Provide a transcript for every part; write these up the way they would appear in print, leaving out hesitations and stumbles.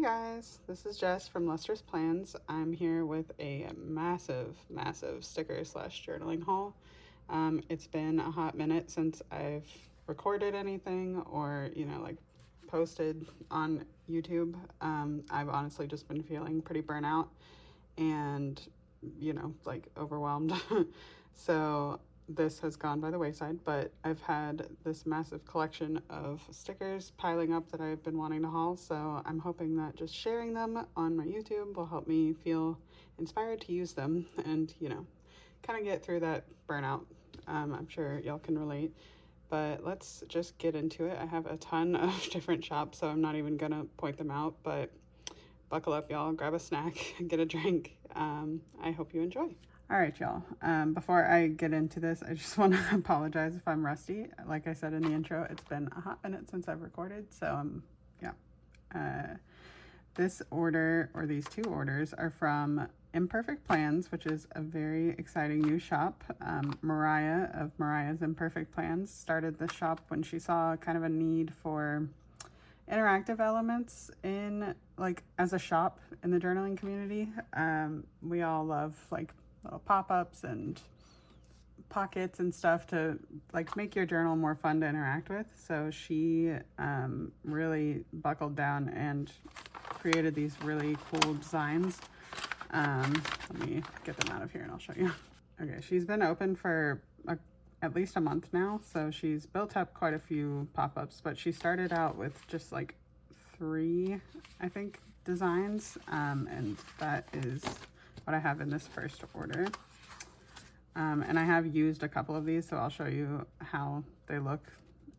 Hey guys, this is Jess from Lustrous Plans. I'm here with a massive sticker slash journaling haul. It's been a hot minute since I've recorded anything or, like posted on YouTube. I've honestly just been feeling pretty burnout and, like overwhelmed. So this has gone by the wayside, but I've had this massive collection of stickers piling up that I've been wanting to haul, so I'm hoping that just sharing them on my YouTube will help me feel inspired to use them and, kind of get through that burnout. I'm sure y'all can relate, but let's just get into it. I have a ton of different shops, so I'm not even gonna point them out, but buckle up, y'all, grab a snack, get a drink. I hope you enjoy. All right, y'all. Before I get into this, I just want to apologize if I'm rusty. Like I said in the intro, it's been a hot minute since I've recorded, so yeah. This order, or these two orders, are from Imperfect Plans, which is a very exciting new shop. Mariah of Mariah's Imperfect Plans started this shop when she saw kind of a need for interactive elements in, like, as a shop in the journaling community. We all love, like, little pop-ups and pockets and stuff to like make your journal more fun to interact with. So she really buckled down and created these really cool designs. Let me get them out of here and I'll show you. Okay, she's been open for at least a month now, so she's built up quite a few pop-ups, but she started out with just like 3, I think, designs, and that is what I have in this first order. And I have used a couple of these, so I'll show you how they look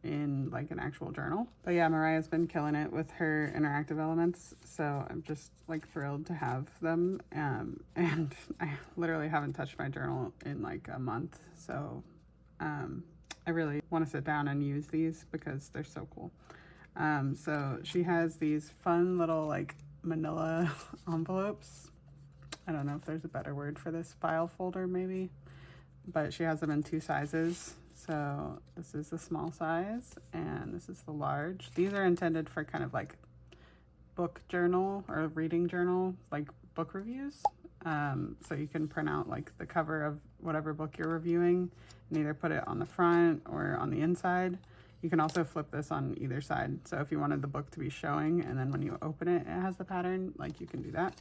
in like an actual journal. But yeah, Mariah's been killing it with her interactive elements, so I'm just like thrilled to have them. And I literally haven't touched my journal in like a month, so I really want to sit down and use these because they're so cool. So she has these fun little like manila envelopes. I don't know if there's a better word for this, file folder maybe, but she has them in 2 sizes. So this is the small size and this is the large. These are intended for kind of like book journal or reading journal, like book reviews. So you can print out like the cover of whatever book you're reviewing and either put it on the front or on the inside. You can also flip this on either side. So if you wanted the book to be showing and then when you open it, it has the pattern, like you can do that.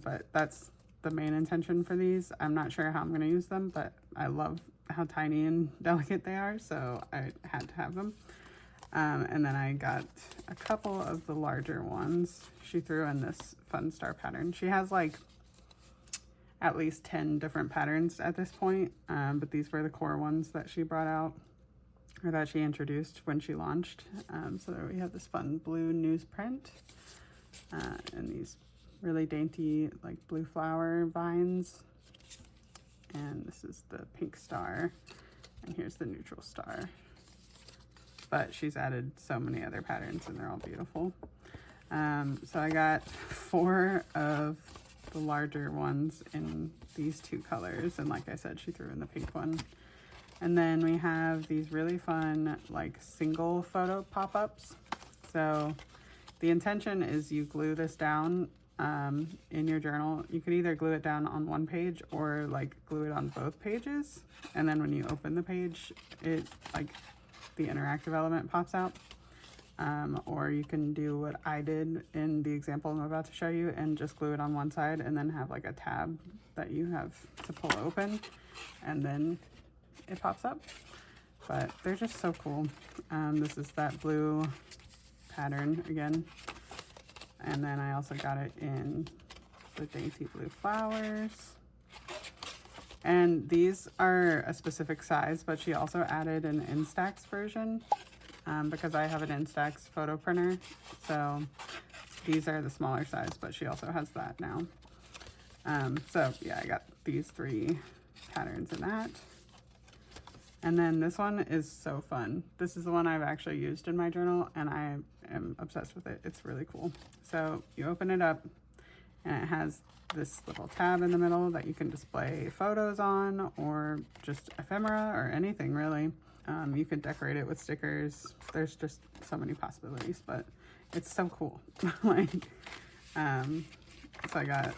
But that's the main intention for these. I'm not sure how I'm going to use them, but I love how tiny and delicate they are, so I had to have them. And then I got a couple of the larger ones. She threw in this fun star pattern. She has like at least 10 different patterns at this point, but these were the core ones that she brought out, or that she introduced when she launched. So there we have this fun blue newsprint, and these really dainty like blue flower vines, and this is the pink star, and here's the neutral star. But she's added so many other patterns and they're all beautiful. So I got 4 of the larger ones in these 2 colors, and like I said, she threw in the pink one. And then we have these really fun like single photo pop-ups. So the intention is you glue this down in your journal. You could either glue it down on one page or like glue it on both pages, and then when you open the page, it like the interactive element pops out. Or you can do what I did in the example I'm about to show you and just glue it on one side and then have like a tab that you have to pull open and then it pops up. But they're just so cool. This is that blue pattern again. And then I also got it in the dainty blue flowers. And these are a specific size, but she also added an Instax version because I have an Instax photo printer. So these are the smaller size, but she also has that now. So yeah, I got these 3 patterns in that. And then this one is so fun. This is the one I've actually used in my journal and I am obsessed with it. It's really cool. So you open it up and it has this little tab in the middle that you can display photos on or just ephemera or anything really. You could decorate it with stickers. There's just so many possibilities, but it's so cool. Like, so I got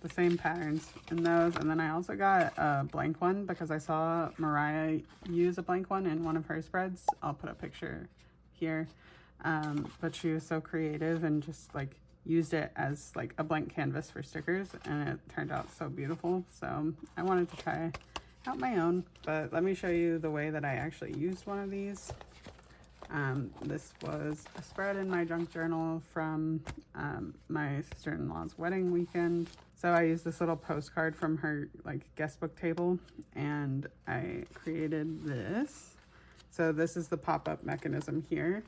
the same patterns in those, and then I also got a blank one because I saw Mariah use a blank one in one of her spreads. I'll put a picture here. But she was so creative and just like used it as like a blank canvas for stickers, and it turned out so beautiful. So I wanted to try out my own, but let me show you the way that I actually used one of these. This was a spread in my junk journal from my sister-in-law's wedding weekend. So I used this little postcard from her like guest book table, and I created this. So this is the pop-up mechanism here.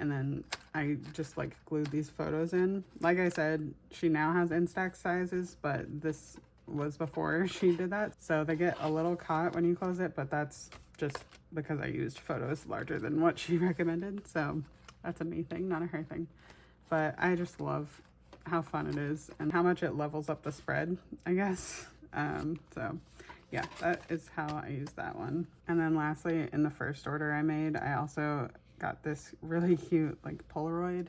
And then I just like glued these photos in. Like I said, she now has Instax sizes, but this was before she did that. So they get a little caught when you close it, but that's just because I used photos larger than what she recommended. So that's a me thing, not a her thing. But I just love how fun it is and how much it levels up the spread, I guess. So yeah, that is how I use that one. And then lastly, in the first order I made, I also got this really cute like Polaroid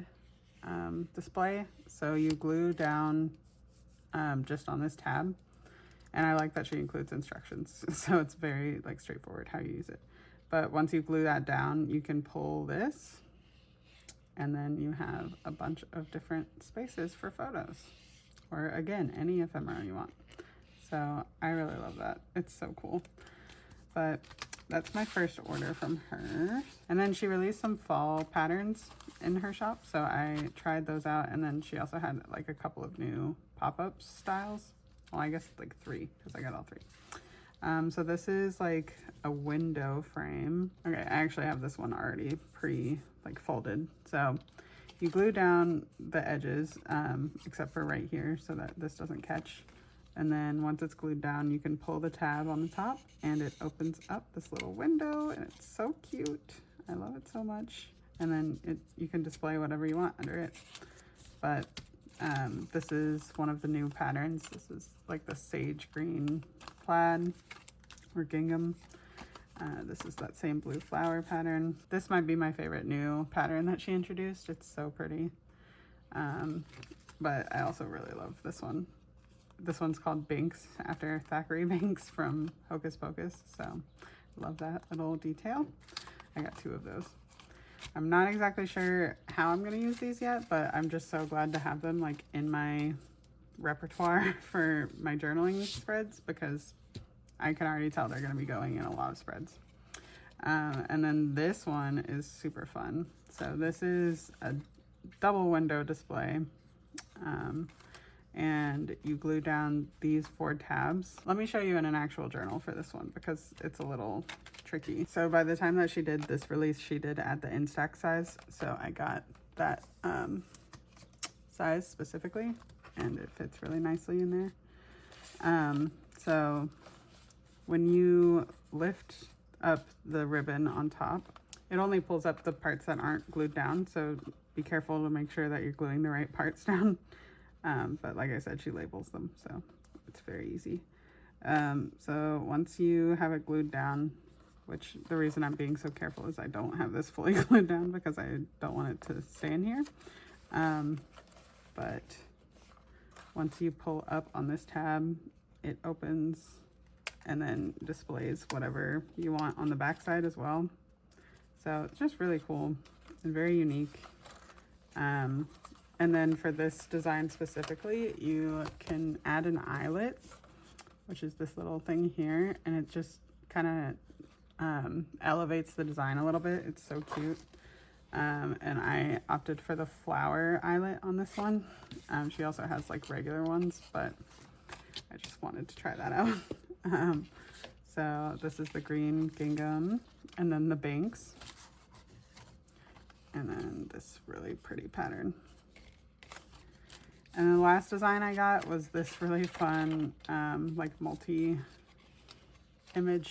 display. So you glue down just on this tab, and I like that she includes instructions, so it's very like straightforward how you use it. But once you glue that down, you can pull this, and then you have a bunch of different spaces for photos, or again, any ephemera you want. So I really love that. It's so cool. But that's my first order from her. And then she released some fall patterns in her shop, so I tried those out. And then she also had like a couple of new pop-up styles. Well, I guess like 3, because I got all 3. So this is like a window frame. Okay, I actually have this one already like folded. So you glue down the edges, except for right here, so that this doesn't catch. And then once it's glued down, you can pull the tab on the top, and it opens up this little window, and it's so cute. I love it so much. And then you can display whatever you want under it. But this is one of the new patterns. This is like the sage green plaid or gingham. This is that same blue flower pattern. This might be my favorite new pattern that she introduced. It's so pretty. But I also really love this one. This one's called Binks, after Thackeray Binks from Hocus Pocus. So love that little detail. I got 2 of those. I'm not exactly sure how I'm going to use these yet, but I'm just so glad to have them like in my repertoire for my journaling spreads, because I can already tell they're going to be going in a lot of spreads. And then this one is super fun. So this is a double window display. And you glue down these 4 tabs. Let me show you in an actual journal for this one, because it's a little tricky. So by the time that she did this release, she did add the Instax size. So I got that size specifically, and it fits really nicely in there. So when you lift up the ribbon on top, it only pulls up the parts that aren't glued down. So be careful to make sure that you're gluing the right parts down. But like I said, she labels them, so it's very easy. So once you have it glued down, which the reason I'm being so careful is I don't have this fully glued down because I don't want it to stay in here. But once you pull up on this tab, it opens and then displays whatever you want on the back side as well. So it's just really cool and very unique. And then for this design specifically, you can add an eyelet, which is this little thing here, and it just kind of elevates the design a little bit. It's so cute. And I opted for the flower eyelet on this one. She also has like regular ones, but I just wanted to try that out. So this is the green gingham, and then the Binks, and then this really pretty pattern. And the last design I got was this really fun, like multi-image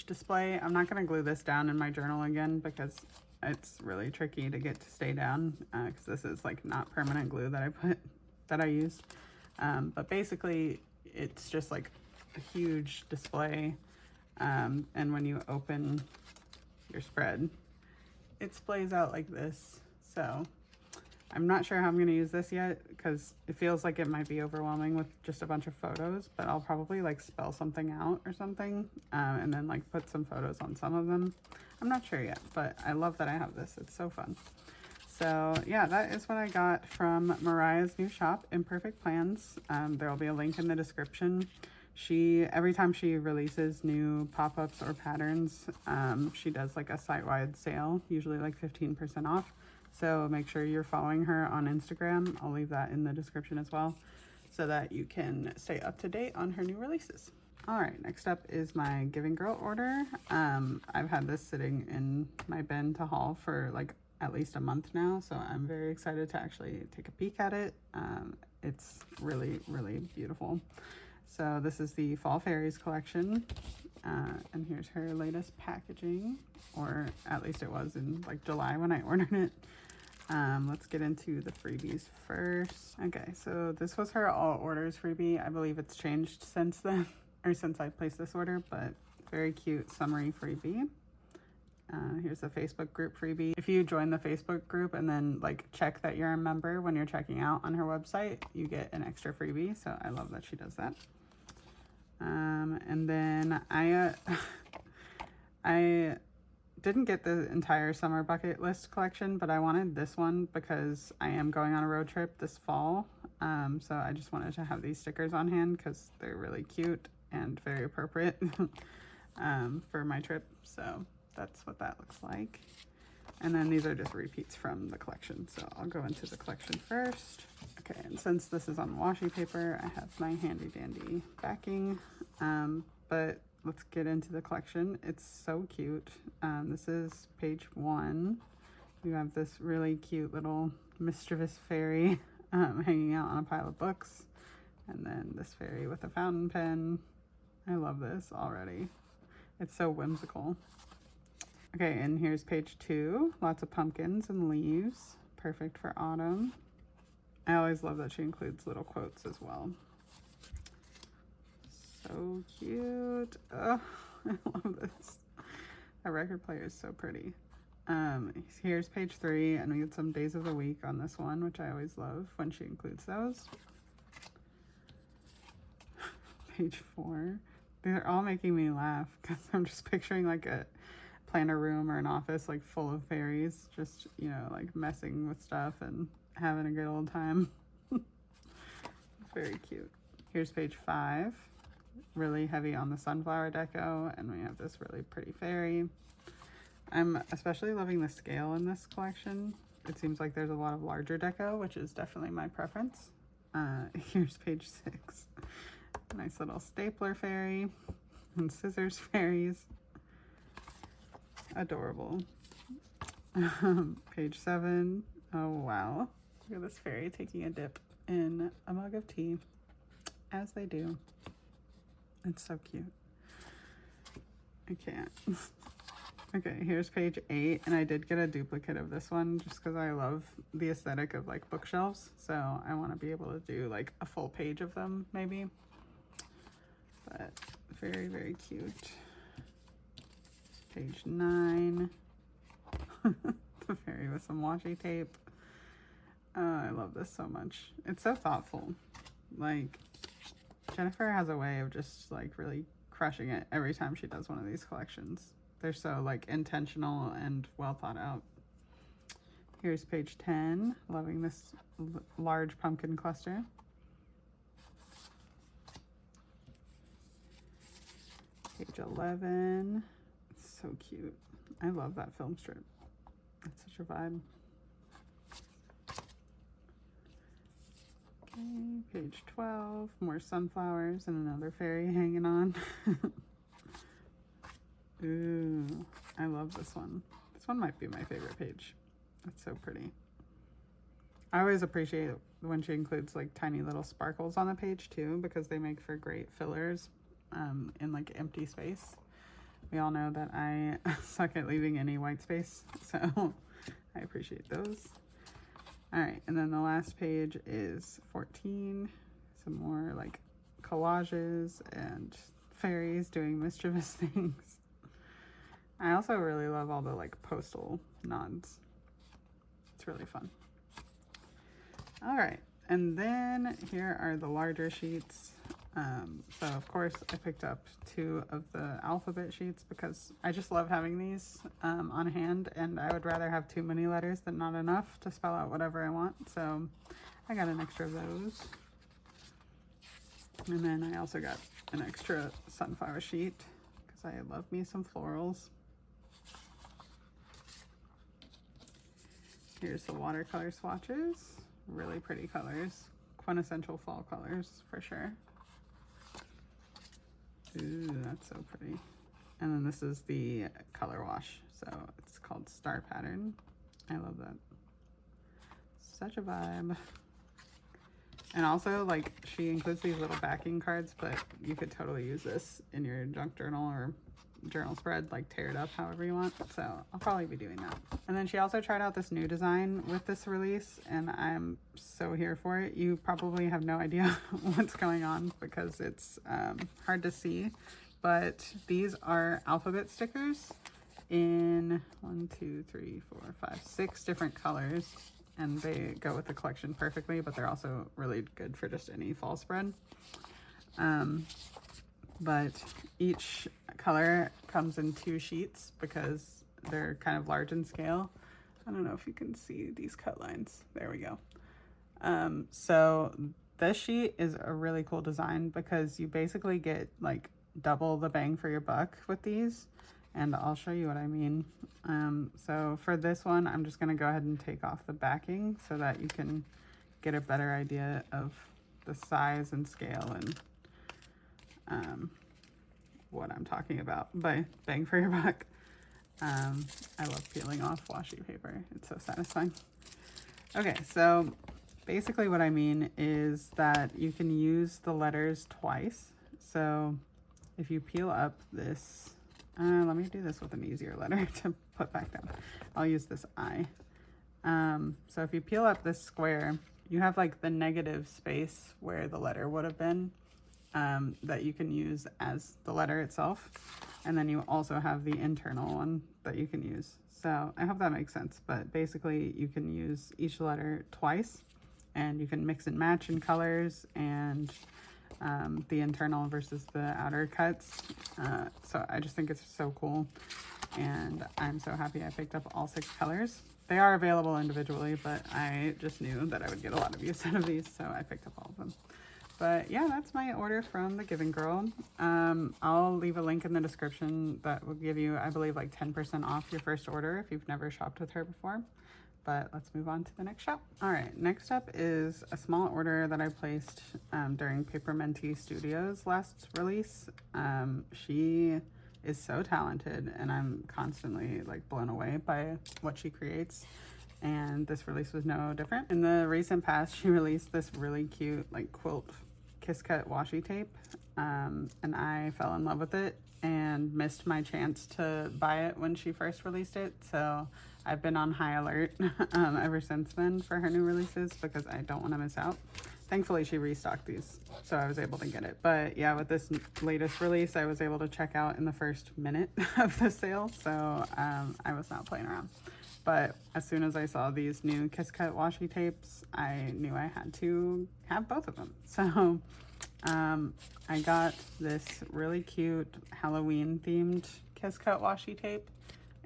display. I'm not going to glue this down in my journal again because it's really tricky to get to stay down, because this is like not permanent glue that I used. But basically it's just like a huge display. And when you open your spread, it splays out like this. So I'm not sure how I'm going to use this yet because it feels like it might be overwhelming with just a bunch of photos, but I'll probably like spell something out or something and then like put some photos on some of them. I'm not sure yet, but I love that I have this. It's so fun. So yeah, that is what I got from Mariah's new shop, Imperfect Plans. There will be a link in the description. Every time she releases new pop-ups or patterns, she does like a site-wide sale, usually like 15% off. So make sure you're following her on Instagram. I'll leave that in the description as well so that you can stay up to date on her new releases. All right, next up is my Giving Girl order. I've had this sitting in my bin to haul for like at least a month now, so I'm very excited to actually take a peek at it. It's really, really beautiful. So this is the Fall Fairies collection, and here's her latest packaging, or at least it was in like July when I ordered it. Let's get into the freebies first. Okay, so this was her all orders freebie. I believe it's changed since then, or since I placed this order, but very cute summary freebie. Here's the Facebook group freebie. If you join the Facebook group and then like check that you're a member when you're checking out on her website, you get an extra freebie. So I love that she does that. And then I didn't get the entire summer bucket list collection, but I wanted this one because I am going on a road trip this fall. So I just wanted to have these stickers on hand because they're really cute and very appropriate for my trip. So that's what that looks like. And then these are just repeats from the collection. So I'll go into the collection first. Okay, and since this is on washi paper, I have my handy dandy backing. But let's get into the collection. It's so cute. This is page 1. You have this really cute little mischievous fairy hanging out on a pile of books. And then this fairy with a fountain pen. I love this already. It's so whimsical. Okay, and here's page 2. Lots of pumpkins and leaves. Perfect for autumn. I always love that she includes little quotes as well. So cute. Oh, I love this. That record player is so pretty. Here's page 3, and we get some days of the week on this one, which I always love when she includes those. Page 4. They're all making me laugh because I'm just picturing like a planner room or an office like full of fairies just, you know, like messing with stuff and having a good old time. Very cute. Here's page 5. Really heavy on the sunflower deco, and we have this really pretty fairy. I'm especially loving the scale in this collection. It seems like there's a lot of larger deco, which is definitely my preference. Here's page 6. Nice little stapler fairy and scissors fairies. Adorable. Page 7. Oh wow, look at this fairy taking a dip in a mug of tea, as they do. It's so cute. I can't. Okay, here's page 8, and I did get a duplicate of this one just because I love the aesthetic of like bookshelves, so I want to be able to do like a full page of them maybe. But very, very cute. Page 9. The fairy with some washi tape. Oh, I love this so much. It's so thoughtful. Like, Jennifer has a way of just like really crushing it every time she does one of these collections. They're so like intentional and well thought out. Here's page 10. Loving this large pumpkin cluster. Page 11. It's so cute. I love that film strip. It's such a vibe. Okay, page 12. More sunflowers and another fairy hanging on. Ooh, I love this one. This one might be my favorite page. It's so pretty. I always appreciate when she includes like tiny little sparkles on the page too, because they make for great fillers in like empty space. We all know that I suck at leaving any white space, so I appreciate those. All right, and then the last page is 14. Some more like collages and fairies doing mischievous things. I also really love all the like postal nods. It's really fun. All right, and then here are the larger sheets. So of course I picked up 2 of the alphabet sheets because I just love having these on hand, and I would rather have too many letters than not enough to spell out whatever I want. So I got an extra of those. And then I also got an extra sunflower sheet because I love me some florals. Here's the watercolor swatches. Really pretty colors. Quintessential fall colors for sure. Ooh, that's so pretty. And then this is the color wash. So it's called Star Pattern. I love that. Such a vibe. And also, like, she includes these little backing cards, but you could totally use this in your junk journal or journal spread, like tear it up however you want. So I'll probably be doing that. And then she also tried out this new design with this release, and I'm so here for it. You probably have no idea what's going on because it's hard to see, but these are alphabet stickers in 6 different colors, and they go with the collection perfectly, but they're also really good for just any fall spread. But each color comes in 2 sheets because they're kind of large in scale. I don't know if you can see these cut lines. There we go. So this sheet is a really cool design because you basically get like double the bang for your buck with these, and I'll show you what I mean. So for this one, I'm just gonna go ahead and take off the backing so that you can get a better idea of the size and scale and what I'm talking about by bang for your buck. I love peeling off washi paper. It's so satisfying. Okay, so basically what I mean is that you can use the letters twice. So if you peel up this, let me do this with an easier letter to put back down. I'll use this I. So if you peel up this square, you have like the negative space where the letter would have been, that you can use as the letter itself. And then you also have the internal one that you can use. So I hope that makes sense, but basically you can use each letter twice, and you can mix and match in colors and the internal versus the outer cuts. So I just think it's so cool, and I'm so happy I picked up all 6 colors. They are available individually, but I just knew that I would get a lot of use out of these, so I picked up all of them. But yeah, that's my order from the Giving Girl. I'll leave a link in the description that will give you, I believe, like 10% off your first order if you've never shopped with her before. But let's move on to the next shop. All right, next up is a small order that I placed during Paper Minty Studios' last release. She is so talented, and I'm constantly like blown away by what she creates. And this release was no different. In the recent past, she released this really cute like quilt kiss cut washi tape, and I fell in love with it and missed my chance to buy it when she first released it. So I've been on high alert ever since then for her new releases because I don't want to miss out. Thankfully, she restocked these, so I was able to get it. But yeah, with this latest release, I was able to check out in the first minute of the sale, so I was not playing around. But as soon as I saw these new Kiss Cut washi tapes, I knew I had to have both of them. So I got this really cute Halloween themed Kiss Cut washi tape,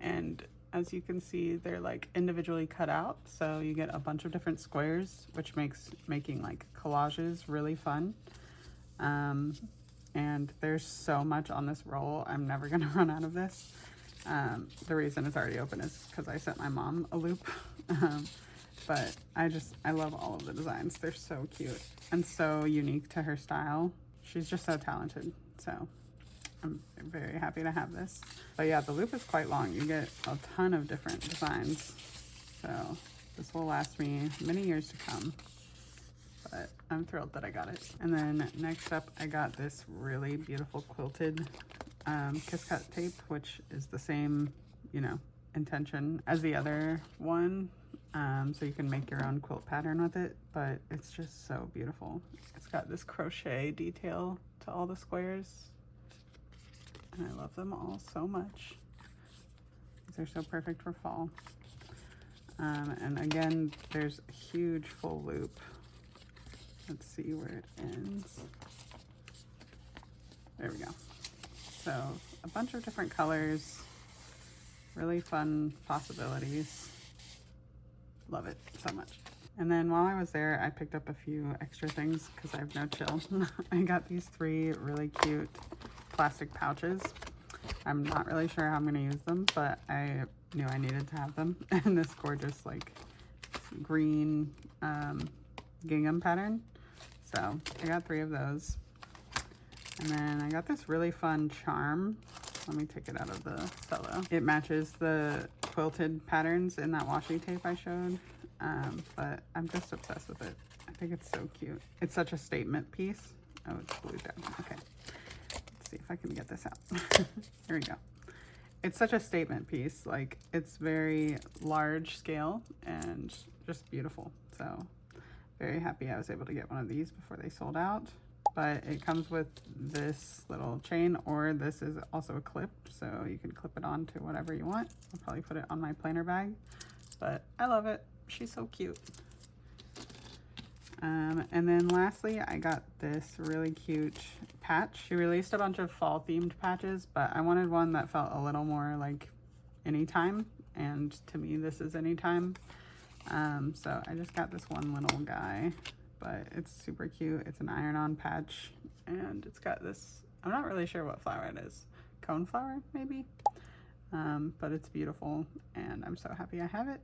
and as you can see, they're like individually cut out, so you get a bunch of different squares, which makes making like collages really fun. And there's so much on this roll, I'm never gonna run out of this. The reason it's already open is because I sent my mom a loop. But I love all of the designs. They're so cute and so unique to her style. She's just so talented, so I'm very happy to have this. But yeah, the loop is quite long. You get a ton of different designs, so this will last me many years to come, but I'm thrilled that I got it. And then next up, I got this really beautiful quilted Kiss Cut tape, which is the same, you know, intention as the other one. So you can make your own quilt pattern with it, but it's just so beautiful. It's got this crochet detail to all the squares, and I love them all so much. These are so perfect for fall. And again, there's a huge full loop. Let's see where it ends. There we go. So a bunch of different colors, really fun possibilities. Love it so much. And then while I was there, I picked up a few extra things because I have no chill. I got these 3 really cute plastic pouches. I'm not really sure how I'm going to use them, but I knew I needed to have them. And this gorgeous like green gingham pattern. So I got 3 of those. And then I got this really fun charm. Let me take it out of the cello. It matches the quilted patterns in that washi tape I showed. But I'm just obsessed with it. I think it's so cute. It's such a statement piece. Oh, it's glued down. Okay. Let's see if I can get this out. Here we go. It's such a statement piece. Like, it's very large scale and just beautiful. So very happy I was able to get one of these before they sold out. But it comes with this little chain, or this is also a clip, so you can clip it on to whatever you want. I'll probably put it on my planner bag, but I love it. She's so cute. And then lastly, I got this really cute patch. She released a bunch of fall themed patches, but I wanted one that felt a little more like anytime, and to me this is anytime. So I just got this one little guy, but it's super cute. It's an iron-on patch, and it's got this, I'm not really sure what flower it is. Coneflower, maybe? But it's beautiful, and I'm so happy I have it.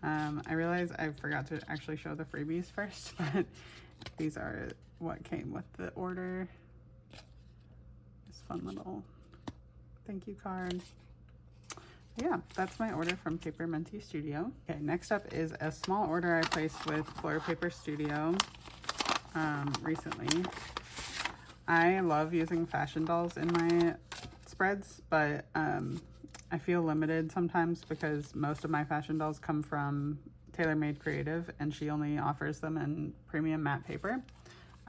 I realized I forgot to actually show the freebies first, but these are what came with the order. This fun little thank you card. Yeah, that's my order from Paper Minty Studio. Okay, next up is a small order I placed with Fleur Paper Studio recently. I love using fashion dolls in my spreads, but I feel limited sometimes because most of my fashion dolls come from TaylorMade Creative, and she only offers them in premium matte paper.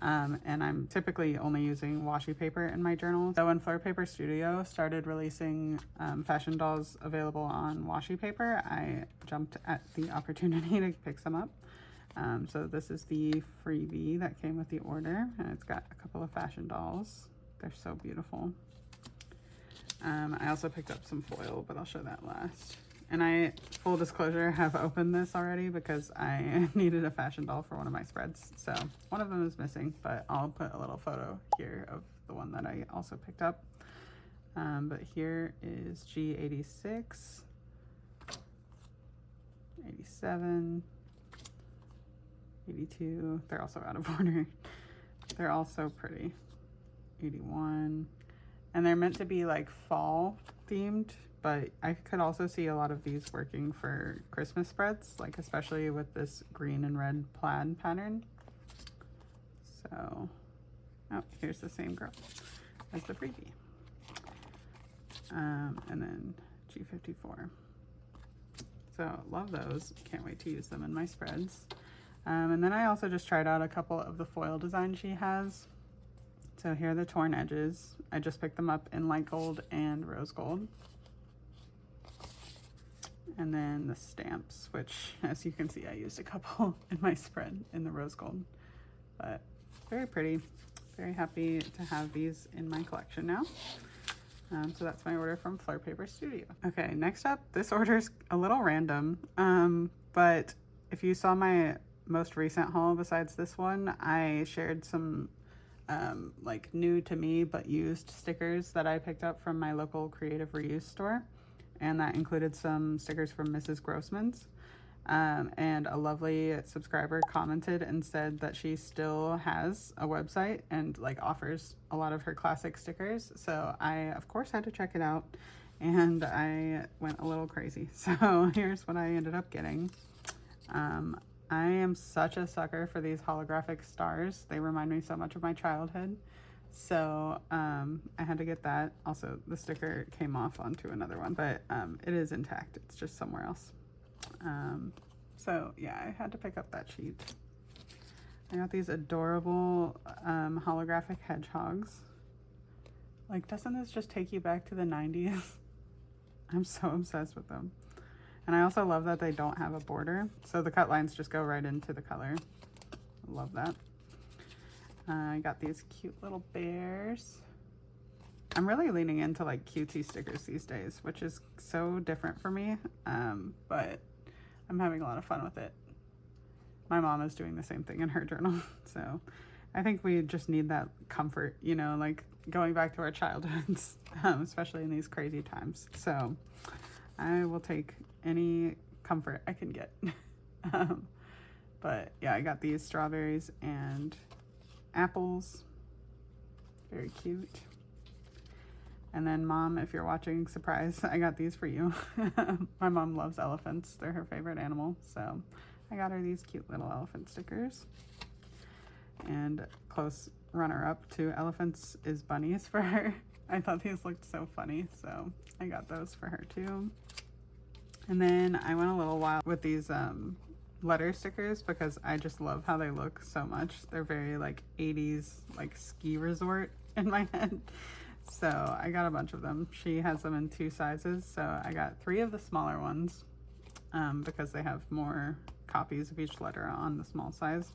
And I'm typically only using washi paper in my journals. So when Fleur Paper Studio started releasing fashion dolls available on washi paper, I jumped at the opportunity to pick some up. So this is the freebie that came with the order, and it's got a couple of fashion dolls. They're so beautiful. I also picked up some foil, but I'll show that last. And I, full disclosure, have opened this already because I needed a fashion doll for one of my spreads. So one of them is missing, but I'll put a little photo here of the one that I also picked up. But here is G86, 87, 82. They're also out of order. They're all so pretty. 81. And they're meant to be like fall themed, but I could also see a lot of these working for Christmas spreads, like especially with this green and red plaid pattern. So, oh, here's the same girl as the freebie. And then G54. So love those. Can't wait to use them in my spreads. And then I also just tried out a couple of the foil designs she has. So here are the torn edges. I just picked them up in light gold and rose gold. And then the stamps, which as you can see, I used a couple in my spread in the rose gold, but very pretty. Very happy to have these in my collection now. So that's my order from Fleur Paper Studio. Okay, next up, this order's a little random, but if you saw my most recent haul besides this one, I shared some like new to me but used stickers that I picked up from my local creative reuse store, and that included some stickers from Mrs. Grossman's. And a lovely subscriber commented and said that she still has a website and like offers a lot of her classic stickers. So I of course had to check it out, and I went a little crazy. So here's what I ended up getting. I am such a sucker for these holographic stars. They remind me so much of my childhood. So I had to get that. Also, the sticker came off onto another one, but it is intact. It's just somewhere else. So yeah, I had to pick up that sheet. I got these adorable holographic hedgehogs. Like, doesn't this just take you back to the 90s? I'm so obsessed with them. And I also love that they don't have a border, so the cut lines just go right into the color. Love that. I got these cute little bears. I'm really leaning into like cutesy stickers these days, which is so different for me, but I'm having a lot of fun with it. My mom is doing the same thing in her journal, so I think we just need that comfort, you know, like going back to our childhoods, especially in these crazy times. So I will take any comfort I can get. But yeah, I got these strawberries and apples. Very cute. And then Mom, if you're watching, surprise, I got these for you. My mom loves elephants. They're her favorite animal. So I got her these cute little elephant stickers. And close runner-up to elephants is bunnies for her. I thought these looked so funny, so I got those for her too. And then I went a little wild with these letter stickers because I just love how they look so much. They're very like 80s like ski resort in my head. So I got a bunch of them. She has them in 2 sizes, so I got 3 of the smaller ones because they have more copies of each letter on the small size.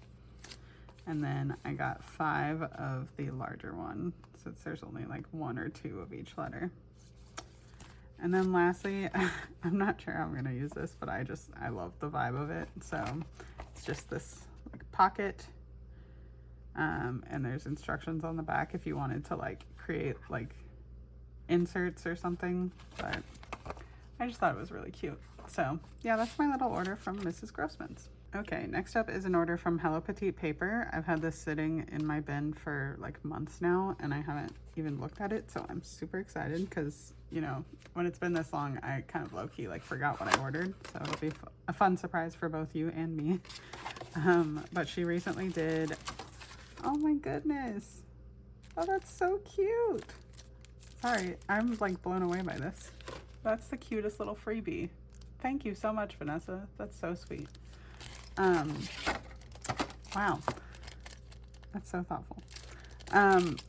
And then I got 5 of the larger one, since there's only like 1 or 2 of each letter. And then lastly, I'm not sure how I'm gonna use this, but I love the vibe of it. So it's just this like pocket, and there's instructions on the back if you wanted to like create like inserts or something, but I just thought it was really cute. So yeah, that's my little order from Mrs. Grossman's. Okay, next up is an order from Hello Petite Paper. I've had this sitting in my bin for like months now and I haven't even looked at it, so I'm super excited because, you know, when it's been this long, I kind of low-key like forgot what I ordered, so it'll be a fun surprise for both you and me. But she recently did, oh my goodness, oh that's so cute. Sorry, I'm like blown away by this. That's the cutest little freebie. Thank you so much, Vanessa. That's so sweet. Wow, that's so thoughtful.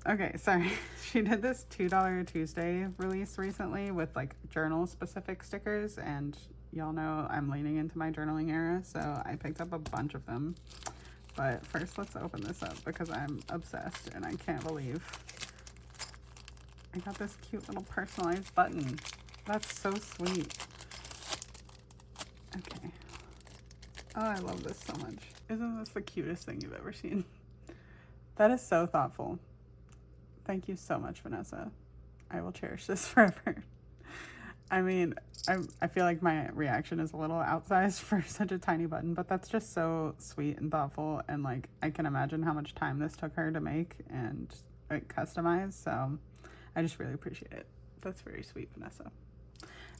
Okay, sorry. She did this $2 Tuesday release recently with like journal specific stickers, and y'all know I'm leaning into my journaling era, so I picked up a bunch of them. But first let's open this up because I'm obsessed and I can't believe I got this cute little personalized button. That's so sweet. Okay. Oh, I love this so much. Isn't this the cutest thing you've ever seen? That is so thoughtful. Thank you so much, Vanessa. I will cherish this forever. I mean, I feel like my reaction is a little outsized for such a tiny button, but that's just so sweet and thoughtful, and like I can imagine how much time this took her to make and like customize, so I just really appreciate it. That's very sweet, Vanessa.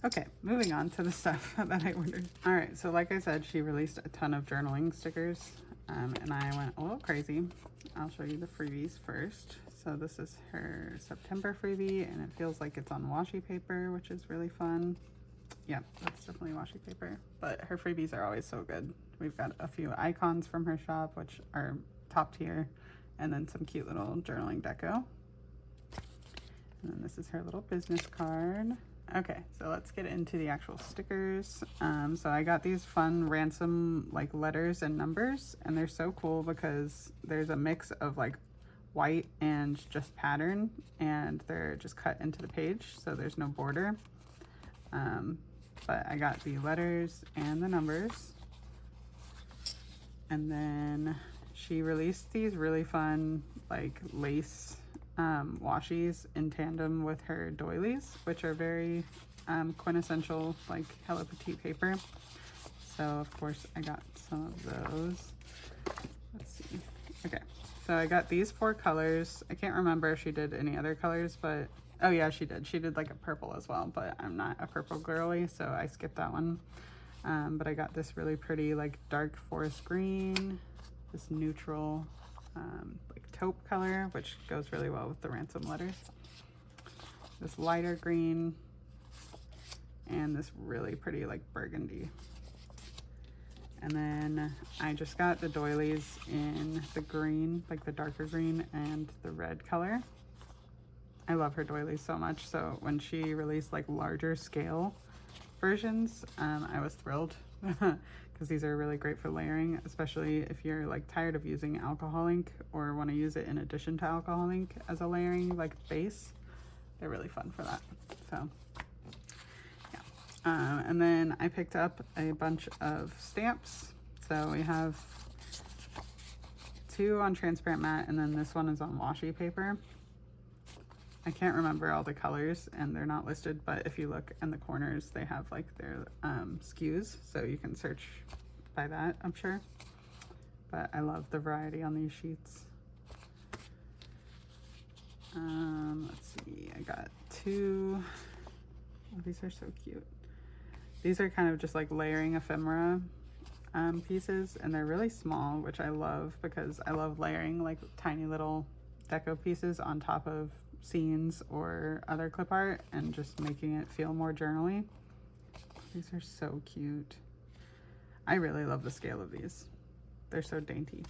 Okay, moving on to the stuff that I ordered. All right, so like I said, she released a ton of journaling stickers, and I went a little crazy. I'll show you the freebies first. So this is her September freebie, and it feels like it's on washi paper, which is really fun. Yeah, that's definitely washi paper, but her freebies are always so good. We've got a few icons from her shop, which are top tier, and then some cute little journaling deco. And then this is her little business card. Okay, so let's get into the actual stickers. So I got these fun ransom like letters and numbers, and they're so cool because there's a mix of like white and just pattern, and they're just cut into the page, so there's no border. But I got the letters and the numbers. And then she released these really fun like lace washies in tandem with her doilies, which are very quintessential like Hello Petite paper. So of course I got some of those. Let's see. Okay, so I got these 4 colors. I can't remember if she did any other colors, but oh yeah, she did. She did like a purple as well, but I'm not a purple girly, so I skipped that one. But I got this really pretty like dark forest green, this neutral like taupe color, which goes really well with the ransom letters, this lighter green, and this really pretty like burgundy. And then I just got the doilies in the green, like the darker green, and the red color. I love her doilies so much, so when she released like larger scale versions, I was thrilled because these are really great for layering, especially if you're like tired of using alcohol ink or want to use it in addition to alcohol ink as a layering like base. They're really fun for that. So yeah. And then I picked up a bunch of stamps. So we have 2 on transparent matte, and then this one is on washi paper. I can't remember all the colors and they're not listed, but if you look in the corners, they have like their SKUs, so you can search by that, I'm sure. But I love the variety on these sheets. Let's see, I got 2. Oh, these are so cute. These are kind of just like layering ephemera pieces, and they're really small, which I love because I love layering like tiny little deco pieces on top of scenes or other clip art and just making it feel more journaly. These are so cute. I really love the scale of these. They're so dainty.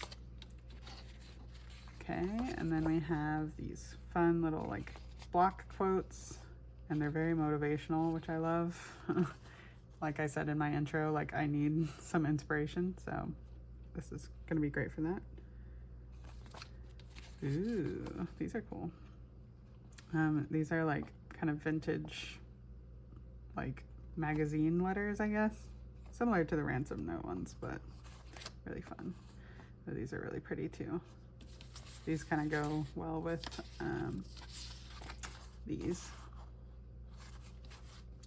Okay, and then we have these fun little like block quotes, and they're very motivational, which I love. Like I said in my intro, like I need some inspiration, so this is gonna be great for that. Ooh, these are cool. These are like kind of vintage, like magazine letters, I guess. Similar to the ransom note ones, but really fun. So these are really pretty too. These kind of go well with these.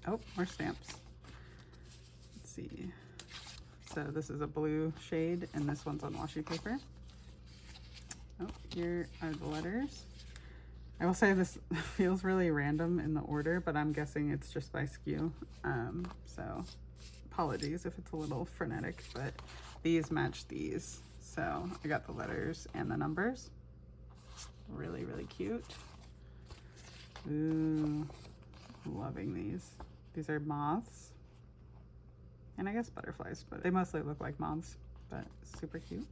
Oh, more stamps. Let's see. So this is a blue shade, and this one's on washi paper. Oh, here are the letters. I will say this feels really random in the order, but I'm guessing it's just by SKU. So apologies if it's a little frenetic, but these match these. So I got the letters and the numbers. Really, really cute. Ooh, loving these. These are moths. And I guess butterflies, but they mostly look like moths, but super cute.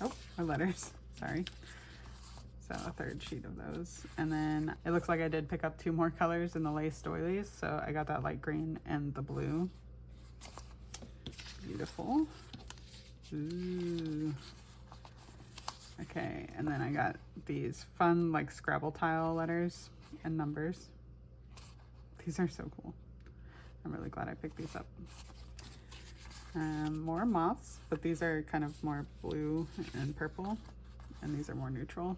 Oh, more letters, sorry. So a 3rd sheet of those. And then it looks like I did pick up 2 more colors in the lace doilies. So I got that light green and the blue. Beautiful. Ooh. Okay, and then I got these fun like Scrabble tile letters and numbers. These are so cool. I'm really glad I picked these up. More moths, but these are kind of more blue and purple, and these are more neutral.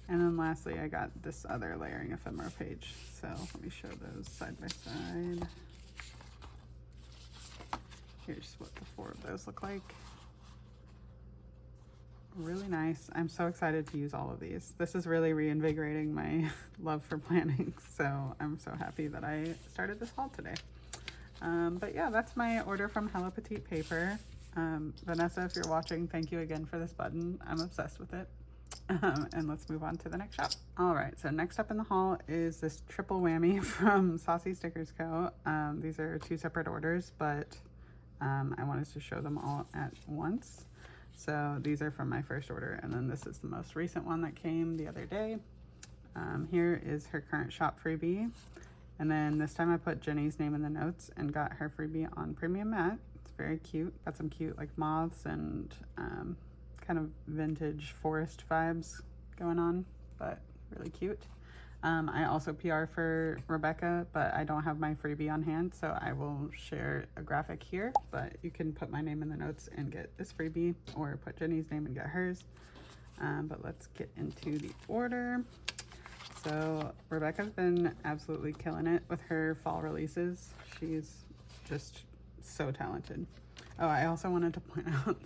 And then lastly, I got this other layering ephemera page. So let me show those side by side. Here's what the 4 of those look like. Really nice. I'm so excited to use all of these. This is really reinvigorating my love for planning. So I'm so happy that I started this haul today. But yeah, that's my order from Hello Petite Paper. Vanessa, if you're watching, thank you again for this button. I'm obsessed with it. And let's move on to the next shop. All right, so next up in the haul is this triple whammy from Saucy Stickers Co. These are 2 separate orders, but I wanted to show them all at once. So these are from my first order, and then this is the most recent one that came the other day. Here is her current shop freebie. And then this time I put Jenny's name in the notes and got her freebie on premium matte. It's very cute. Got some cute like moths and kind of vintage forest vibes going on, but really cute. I also PR for Rebecca, but I don't have my freebie on hand, so I will share a graphic here, but you can put my name in the notes and get this freebie, or put Jenny's name and get hers. But let's get into the order. So Rebecca's been absolutely killing it with her fall releases. She's just so talented. Oh, I also wanted to point out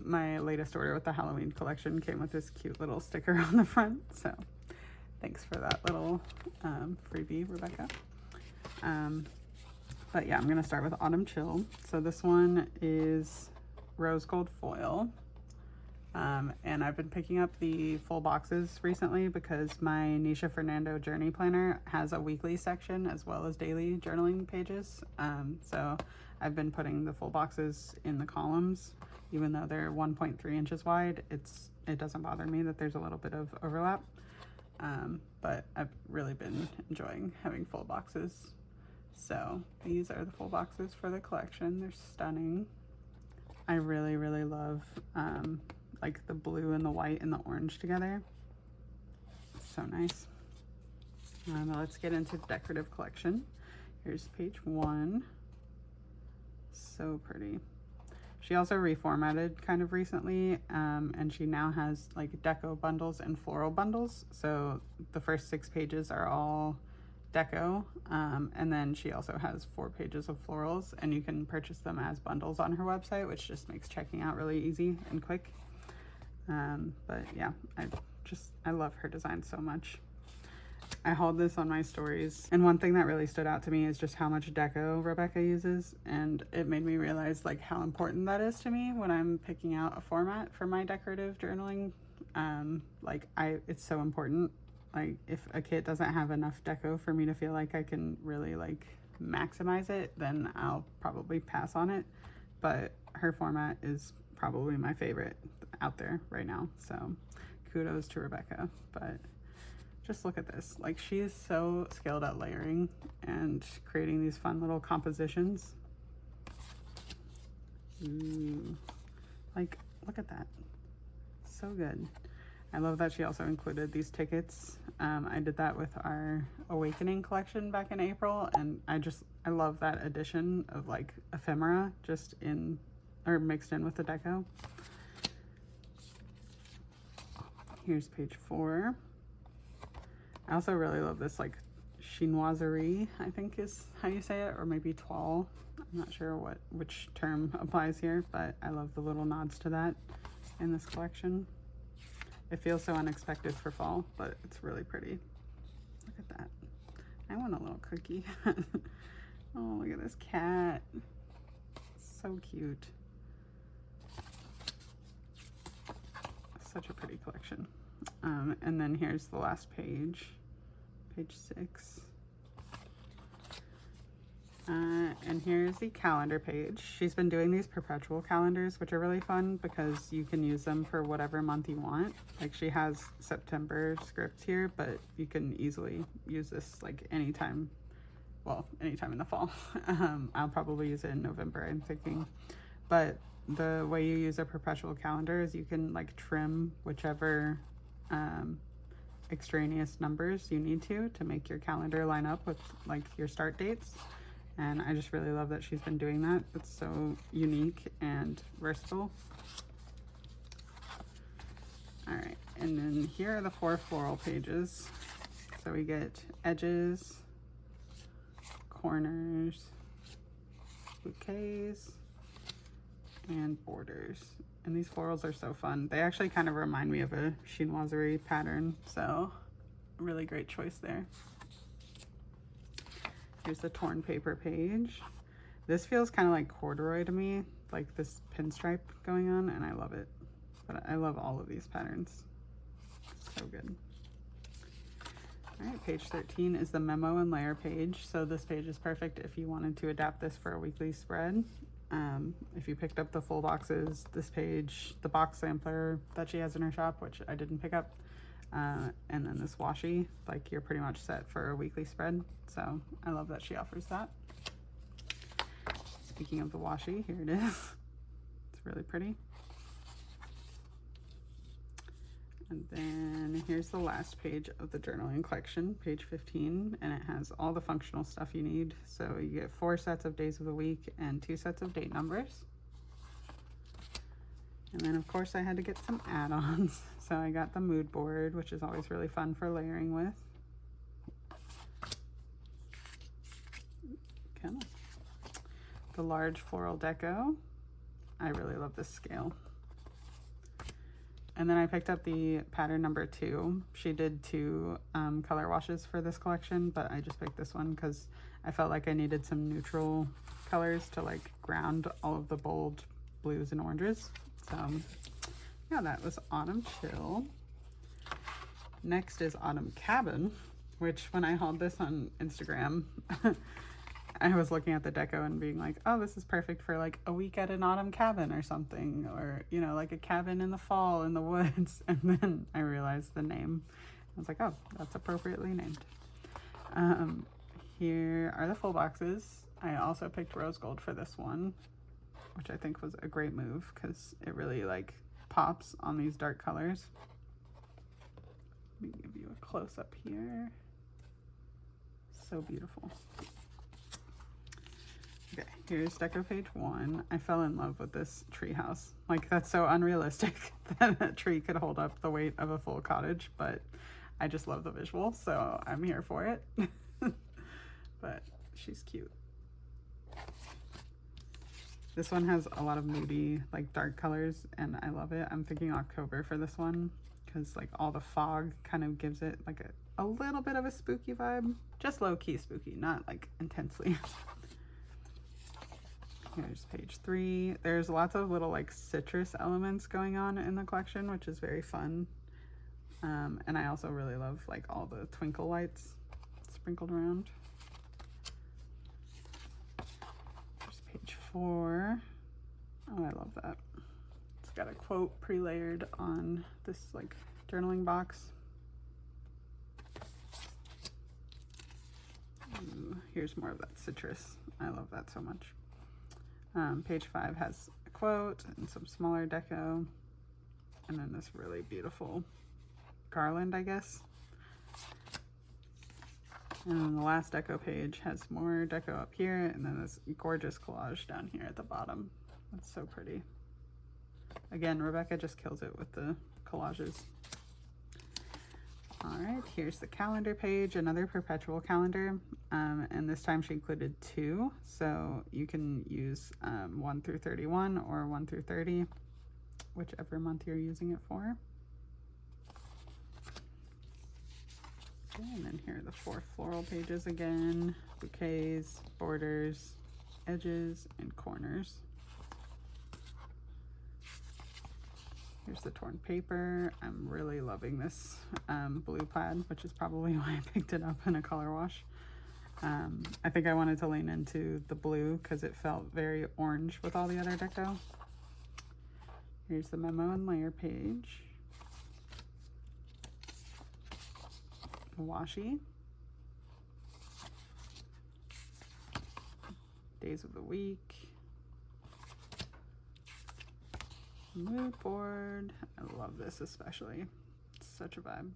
my latest order with the Halloween collection came with this cute little sticker on the front. So thanks for that little freebie, Rebecca. But yeah, I'm gonna start with Autumn Chill. So this one is rose gold foil. And I've been picking up the full boxes recently because my Nisha Fernando journey planner has a weekly section as well as daily journaling pages. So I've been putting the full boxes in the columns, even though they're 1.3 inches wide. It doesn't bother me that there's a little bit of overlap. But I've really been enjoying having full boxes So these are the full boxes for the collection. They're stunning. I really, really love like the blue and the white and the orange together. So nice. Let's get into the decorative collection. Here's page 1. So pretty. She also reformatted kind of recently, and she now has like deco bundles and floral bundles. So the first 6 pages are all deco, and then she also has 4 pages of florals, and you can purchase them as bundles on her website, which just makes checking out really easy and quick. But yeah, I love her design so much. I hauled this on my stories, and one thing that really stood out to me is just how much deco Rebecca uses, and it made me realize like how important that is to me when I'm picking out a format for my decorative journaling. It's so important. Like if a kit doesn't have enough deco for me to feel like I can really like maximize it, then I'll probably pass on it. But her format is probably my favorite out there right now, so kudos to Rebecca. But just look at this. Like, she is so skilled at layering and creating these fun little compositions. Ooh. Like, look at that. So good. I love that she also included these tickets. I did that with our Awakening collection back in April, and I love that addition of like ephemera just in, or mixed in with the deco. Here's page 4. I also really love this like chinoiserie, I think is how you say it, or maybe toile. I'm not sure which term applies here, but I love the little nods to that in this collection. It feels so unexpected for fall, but it's really pretty. Look at that. I want a little cookie. Oh, look at this cat. So cute. Such a pretty collection. And then here's the last page, page 6. And here's the calendar page. She's been doing these perpetual calendars, which are really fun because you can use them for whatever month you want. Like, she has September scripts here, but you can easily use this like anytime in the fall. I'll probably use it in November, I'm thinking. But the way you use a perpetual calendar is you can like trim whichever extraneous numbers you need to make your calendar line up with like your start dates. And I just really love that she's been doing that. It's so unique and versatile. All right, and then here are the 4 floral pages. So we get edges, corners, bouquets, and borders. And these florals are so fun. They actually kind of remind me of a chinoiserie pattern, so really great choice there. Here's the torn paper page. This feels kind of like corduroy to me, like this pinstripe going on, and I love it. But I love all of these patterns. So good. All right, page 13 is the memo and layer page. So this page is perfect if you wanted to adapt this for a weekly spread. If you picked up the full boxes, this page, the box sampler that she has in her shop, which I didn't pick up, and then this washi, like, you're pretty much set for a weekly spread. So I love that she offers that. Speaking of the washi, here it is. It's really pretty. And then here's the last page of the journaling collection, page 15, and it has all the functional stuff you need. So you get 4 sets of days of the week and 2 sets of date numbers. And then of course I had to get some add-ons. So I got the mood board, which is always really fun for layering with. Okay. The large floral deco. I really love this scale. And then I picked up the pattern number 2. She did 2 color washes for this collection, but I just picked this one because I felt like I needed some neutral colors to like ground all of the bold blues and oranges. So yeah, that was Autumn Chill. Next is Autumn Cabin, which when I hauled this on Instagram, I was looking at the deco and being like, oh, this is perfect for like a week at an autumn cabin or something, or, you know, like a cabin in the fall in the woods. And then I realized the name. I was like, oh, that's appropriately named. here are the full boxes. I also picked rose gold for this one, which I think was a great move because it really like pops on these dark colors. Let me give you a close up here. So beautiful. Okay, here's deco page 1. I fell in love with this tree house. Like, that's so unrealistic that a tree could hold up the weight of a full cottage, but I just love the visual, so I'm here for it. But she's cute. This one has a lot of moody, like dark colors, and I love it. I'm thinking October for this one because like all the fog kind of gives it like a little bit of a spooky vibe. Just low-key spooky, not like intensely. Here's page 3. There's lots of little like citrus elements going on in the collection, which is very fun. And I also really love like all the twinkle lights sprinkled around. Here's page 4. Oh, I love that. It's got a quote pre-layered on this like journaling box. Ooh, here's more of that citrus. I love that so much. Page 5 has a quote and some smaller deco, and then this really beautiful garland, I guess. And then the last deco page has more deco up here, and then this gorgeous collage down here at the bottom. That's so pretty. Again, Rebecca just kills it with the collages. All right, here's the calendar page, another perpetual calendar, and this time she included 2, so you can use 1 through 31 or 1 through 30, whichever month you're using it for. Okay, and then here are the 4 floral pages again, bouquets, borders, edges, and corners. Here's the torn paper. I'm really loving this blue plaid, which is probably why I picked it up in a color wash. I think I wanted to lean into the blue because it felt very orange with all the other deco. Here's the memo and layer page. The washi. Days of the week. Mood board. I love this especially. It's such a vibe.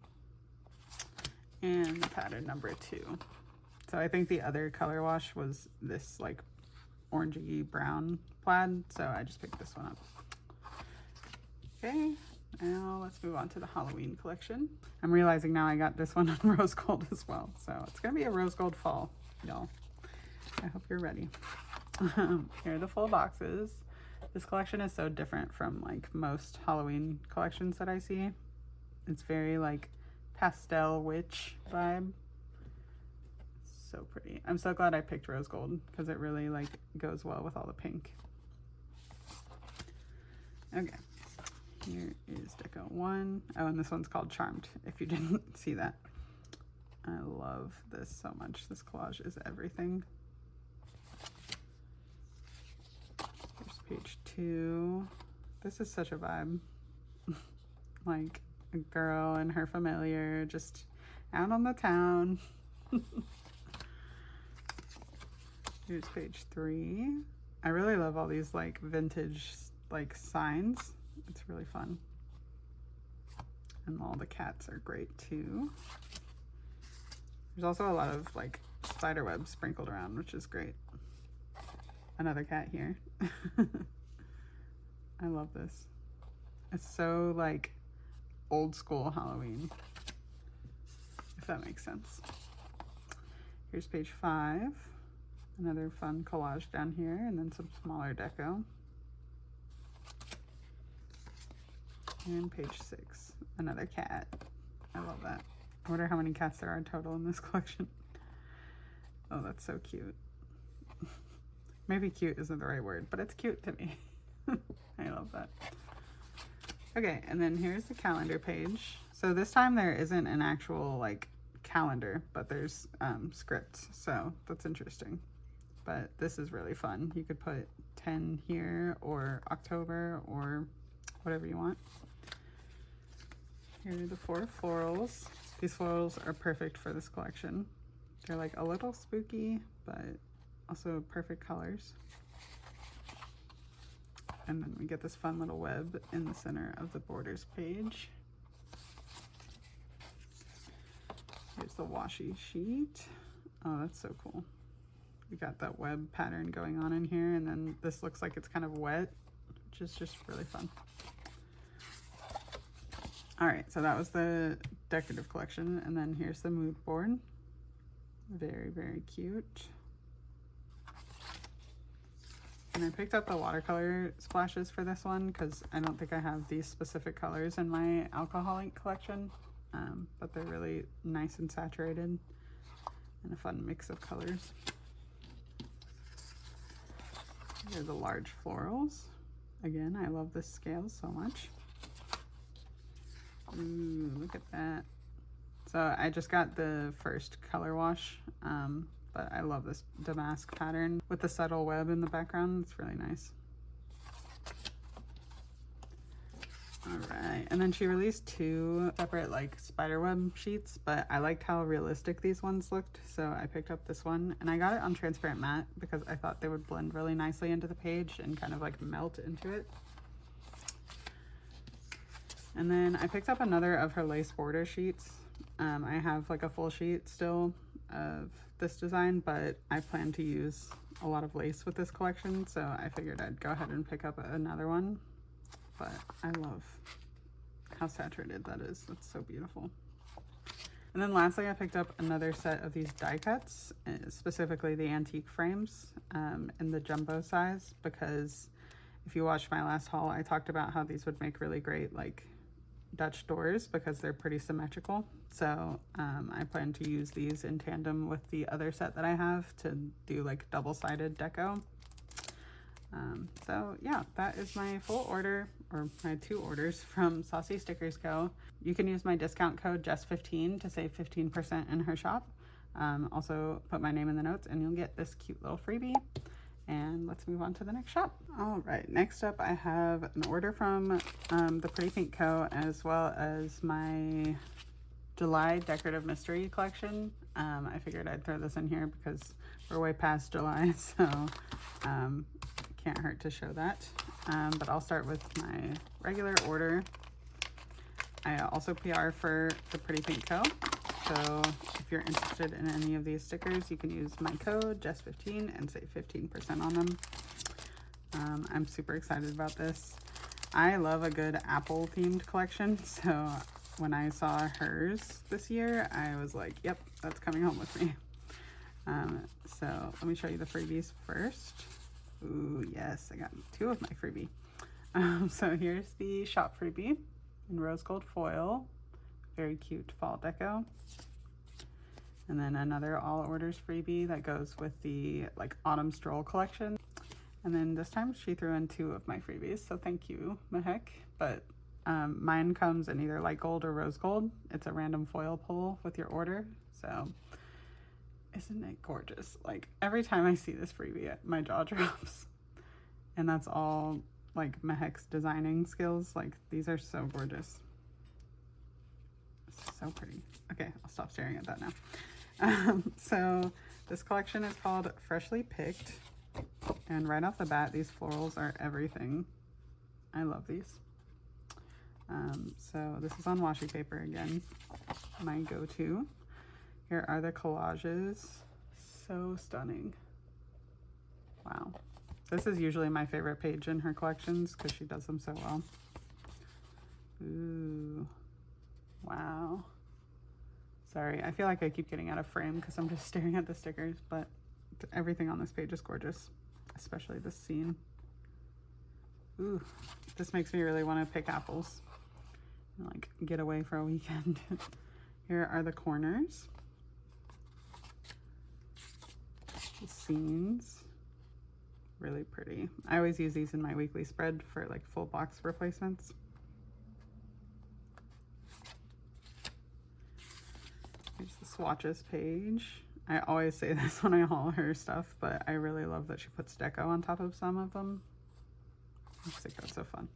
And the pattern number 2. So I think the other color wash was this like orangey brown plaid, so I just picked this one up. Okay, now let's move on to the Halloween collection. I'm realizing now I got this one on rose gold as well, so it's gonna be a rose gold fall, y'all. I hope you're ready. Here are the full boxes. This collection is so different from like most Halloween collections that I see. It's very like pastel witch vibe. So pretty. I'm so glad I picked rose gold because it really like goes well with all the pink. Okay, here is deco 1. Oh, and this one's called Charmed, if you didn't see that. I love this so much. This collage is everything. Page 2. This is such a vibe. Like a girl and her familiar just out on the town. Here's page 3. I really love all these like vintage like signs. It's really fun. And all the cats are great too. There's also a lot of like spider webs sprinkled around, which is great. Another cat here. I love this. It's so like old school Halloween, if that makes sense. Here's page 5. Another fun collage down here, and then some smaller deco. And page 6, another cat. I love that. I wonder how many cats there are total in this collection. Oh, that's so cute. Maybe cute isn't the right word, but it's cute to me. I love that. Okay, and then here's the calendar page. So this time there isn't an actual like calendar, but there's scripts, so that's interesting. But this is really fun. You could put 10 here or October or whatever you want. Here are the 4 florals. These florals are perfect for this collection They're like a little spooky, but also perfect colors. And then we get this fun little web in the center of the borders page. Here's the washi sheet. Oh, that's so cool. We got that web pattern going on in here, and then this looks like it's kind of wet, which is just really fun. All right, so that was the decorative collection, and then here's the mood board. Very, very cute. And I picked up the watercolor splashes for this one because I don't think I have these specific colors in my alcohol ink collection, but they're really nice and saturated and a fun mix of colors. Here are the large florals. Again, I love this scale so much. Ooh, look at that. So I just got the first color wash, but I love this damask pattern with the subtle web in the background. It's really nice. All right, and then she released 2 separate like spider web sheets, but I liked how realistic these ones looked, so I picked up this one, and I got it on transparent matte because I thought they would blend really nicely into the page and kind of like melt into it. And then I picked up another of her lace border sheets. I have like a full sheet still of this design, but I plan to use a lot of lace with this collection, so I figured I'd go ahead and pick up another one. But I love how saturated that is. That's so beautiful. And then lastly, I picked up another set of these die cuts, specifically the antique frames in the jumbo size, because if you watched my last haul, I talked about how these would make really great like Dutch doors because they're pretty symmetrical. So I plan to use these in tandem with the other set that I have to do like double-sided deco. So yeah, that is my full order, or my 2 orders from Saucy Stickers Co. You can use my discount code JESS15 to save 15% in her shop. Also put my name in the notes and you'll get this cute little freebie. And let's move on to the next shop. All right, next up I have an order from the Pretty Pink Co. as well as my July Decorative Mystery collection. I figured I'd throw this in here because we're way past July, so can't hurt to show that. But I'll start with my regular order. I also PR for the Pretty Pink Co. So if you're interested in any of these stickers, you can use my code JESS15 and save 15% on them. I'm super excited about this. I love a good apple themed collection, so when I saw hers this year, I was like, yep, that's coming home with me. So let me show you the freebies first. Ooh, yes, I got 2 of my freebie. So here's the shop freebie in rose gold foil. Very cute fall deco. And then another all orders freebie that goes with the like autumn stroll collection. And then this time she threw in 2 of my freebies, so thank you, Mahek. But mine comes in either light gold or rose gold. It's a random foil pull with your order. So isn't it gorgeous? Like every time I see this freebie, my jaw drops. And that's all like Mahek's designing skills. Like these are so gorgeous. So pretty. Okay, I'll stop staring at that now. So this collection is called Freshly Picked, and right off the bat, these florals are everything. I love these. So this is on washi paper again, my go-to. Here are the collages. So stunning. Wow. This is usually my favorite page in her collections because she does them so well. Ooh. Wow. Sorry, I feel like I keep getting out of frame because I'm just staring at the stickers, but everything on this page is gorgeous, especially this scene. Ooh, this makes me really want to pick apples and like get away for a weekend. Here are the corners. The scenes. Really pretty. I always use these in my weekly spread for like full box replacements. Here's the swatches page. I always say this when I haul her stuff, but I really love that she puts deco on top of some of them. I just think that's so fun.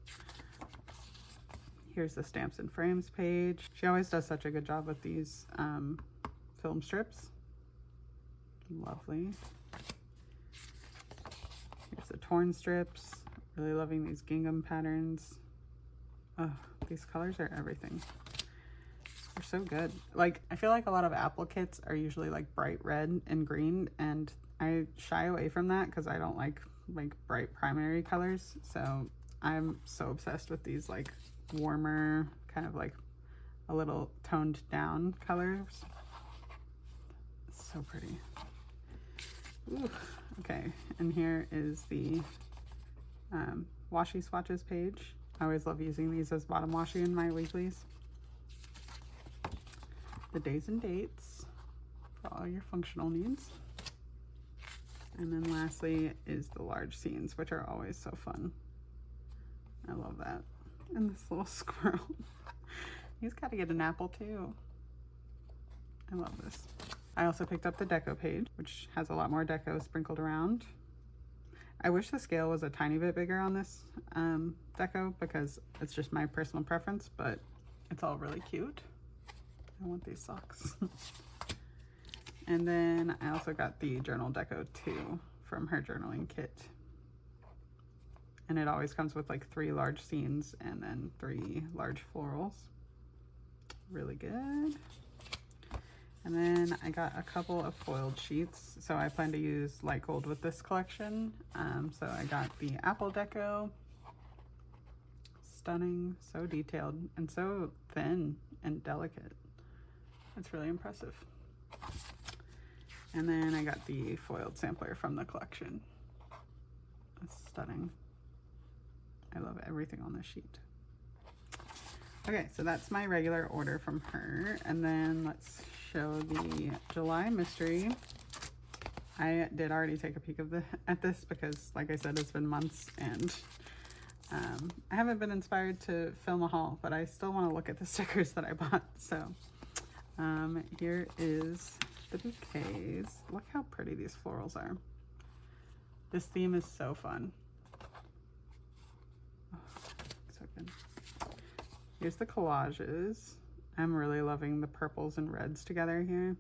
Here's the stamps and frames page. She always does such a good job with these film strips. Lovely. Here's the torn strips. Really loving these gingham patterns. Oh, these colors are everything. They're so good. Like, I feel like a lot of apple kits are usually like bright red and green, and I shy away from that because I don't like bright primary colors. So I'm so obsessed with these like warmer, kind of like a little toned down colors. It's so pretty. Ooh, okay, and here is the washi swatches page. I always love using these as bottom washi in my weeklies. The days and dates for all your functional needs. And then lastly is the large scenes, which are always so fun. I love that. And this little squirrel. He's got to get an apple too. I love this. I also picked up the deco page, which has a lot more deco sprinkled around. I wish the scale was a tiny bit bigger on this deco because it's just my personal preference, but it's all really cute. I want these socks. And then I also got the journal deco too from her journaling kit. And it always comes with like 3 large scenes and then 3 large florals. Really good. And then I got a couple of foiled sheets. So I plan to use light gold with this collection. So I got the apple deco. Stunning, so detailed, and so thin and delicate. It's really impressive. And then I got the foiled sampler from the collection. It's stunning. I love everything on this sheet. Okay, so that's my regular order from her. And then let's show the July mystery. I did already take a peek at this because, like I said, it's been months and I haven't been inspired to film a haul, but I still want to look at the stickers that I bought. So here is the bouquets. Look how pretty these florals are. This theme is so fun. Oh, so good. Here's the collages. I'm really loving the purples and reds together here.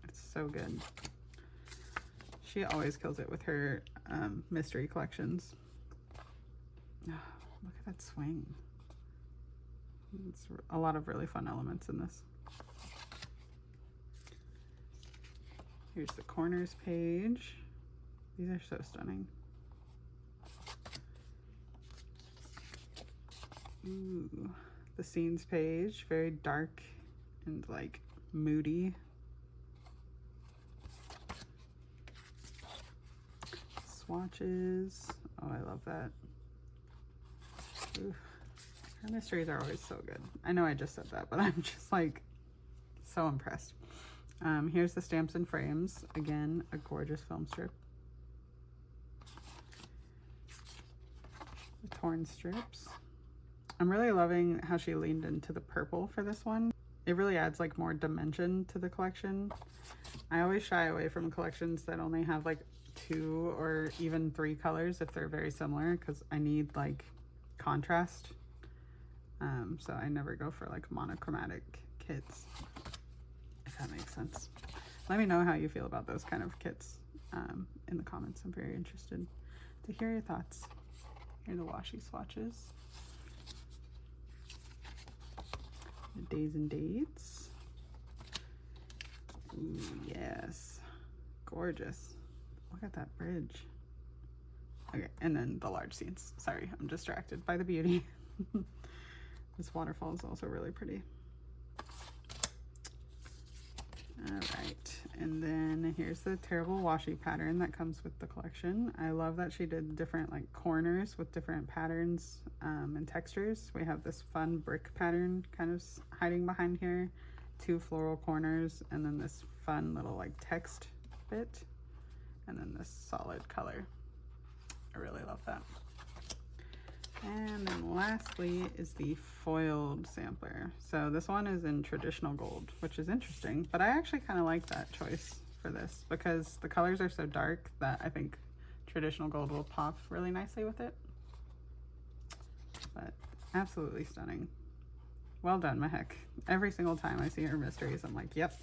It's so good. She always kills it with her mystery collections. Oh, look at that swing. It's a lot of really fun elements in this. Here's the corners page. These are so stunning. Ooh, the scenes page, very dark and like moody. Swatches. Oh, I love that. Ooh, her mysteries are always so good. I know I just said that, but I'm just like so impressed. Here's the stamps and frames. Again, a gorgeous film strip. The torn strips. I'm really loving how she leaned into the purple for this one. It really adds like more dimension to the collection. I always shy away from collections that only have like 2 or even 3 colors if they're very similar, because I need like contrast. So I never go for like monochromatic kits, if that makes sense. Let me know how you feel about those kind of kits in the comments. I'm very interested to hear your thoughts. Here are the washi swatches. The days and dates. Ooh, yes. Gorgeous. Look at that bridge. Okay, and then the large scenes. Sorry, I'm distracted by the beauty. This waterfall is also really pretty. All right, and then here's the terrible washi pattern that comes with the collection. I love that she did different like corners with different patterns and textures. We have this fun brick pattern kind of hiding behind here, 2 floral corners, and then this fun little like text bit, and then this solid color. I really love that. And then lastly is the foiled sampler. So this one is in traditional gold, which is interesting, but I actually kind of like that choice for this because the colors are so dark that I think traditional gold will pop really nicely with it. But absolutely stunning. Well done, Mahek. Every single time I see her mysteries, I'm like, yep,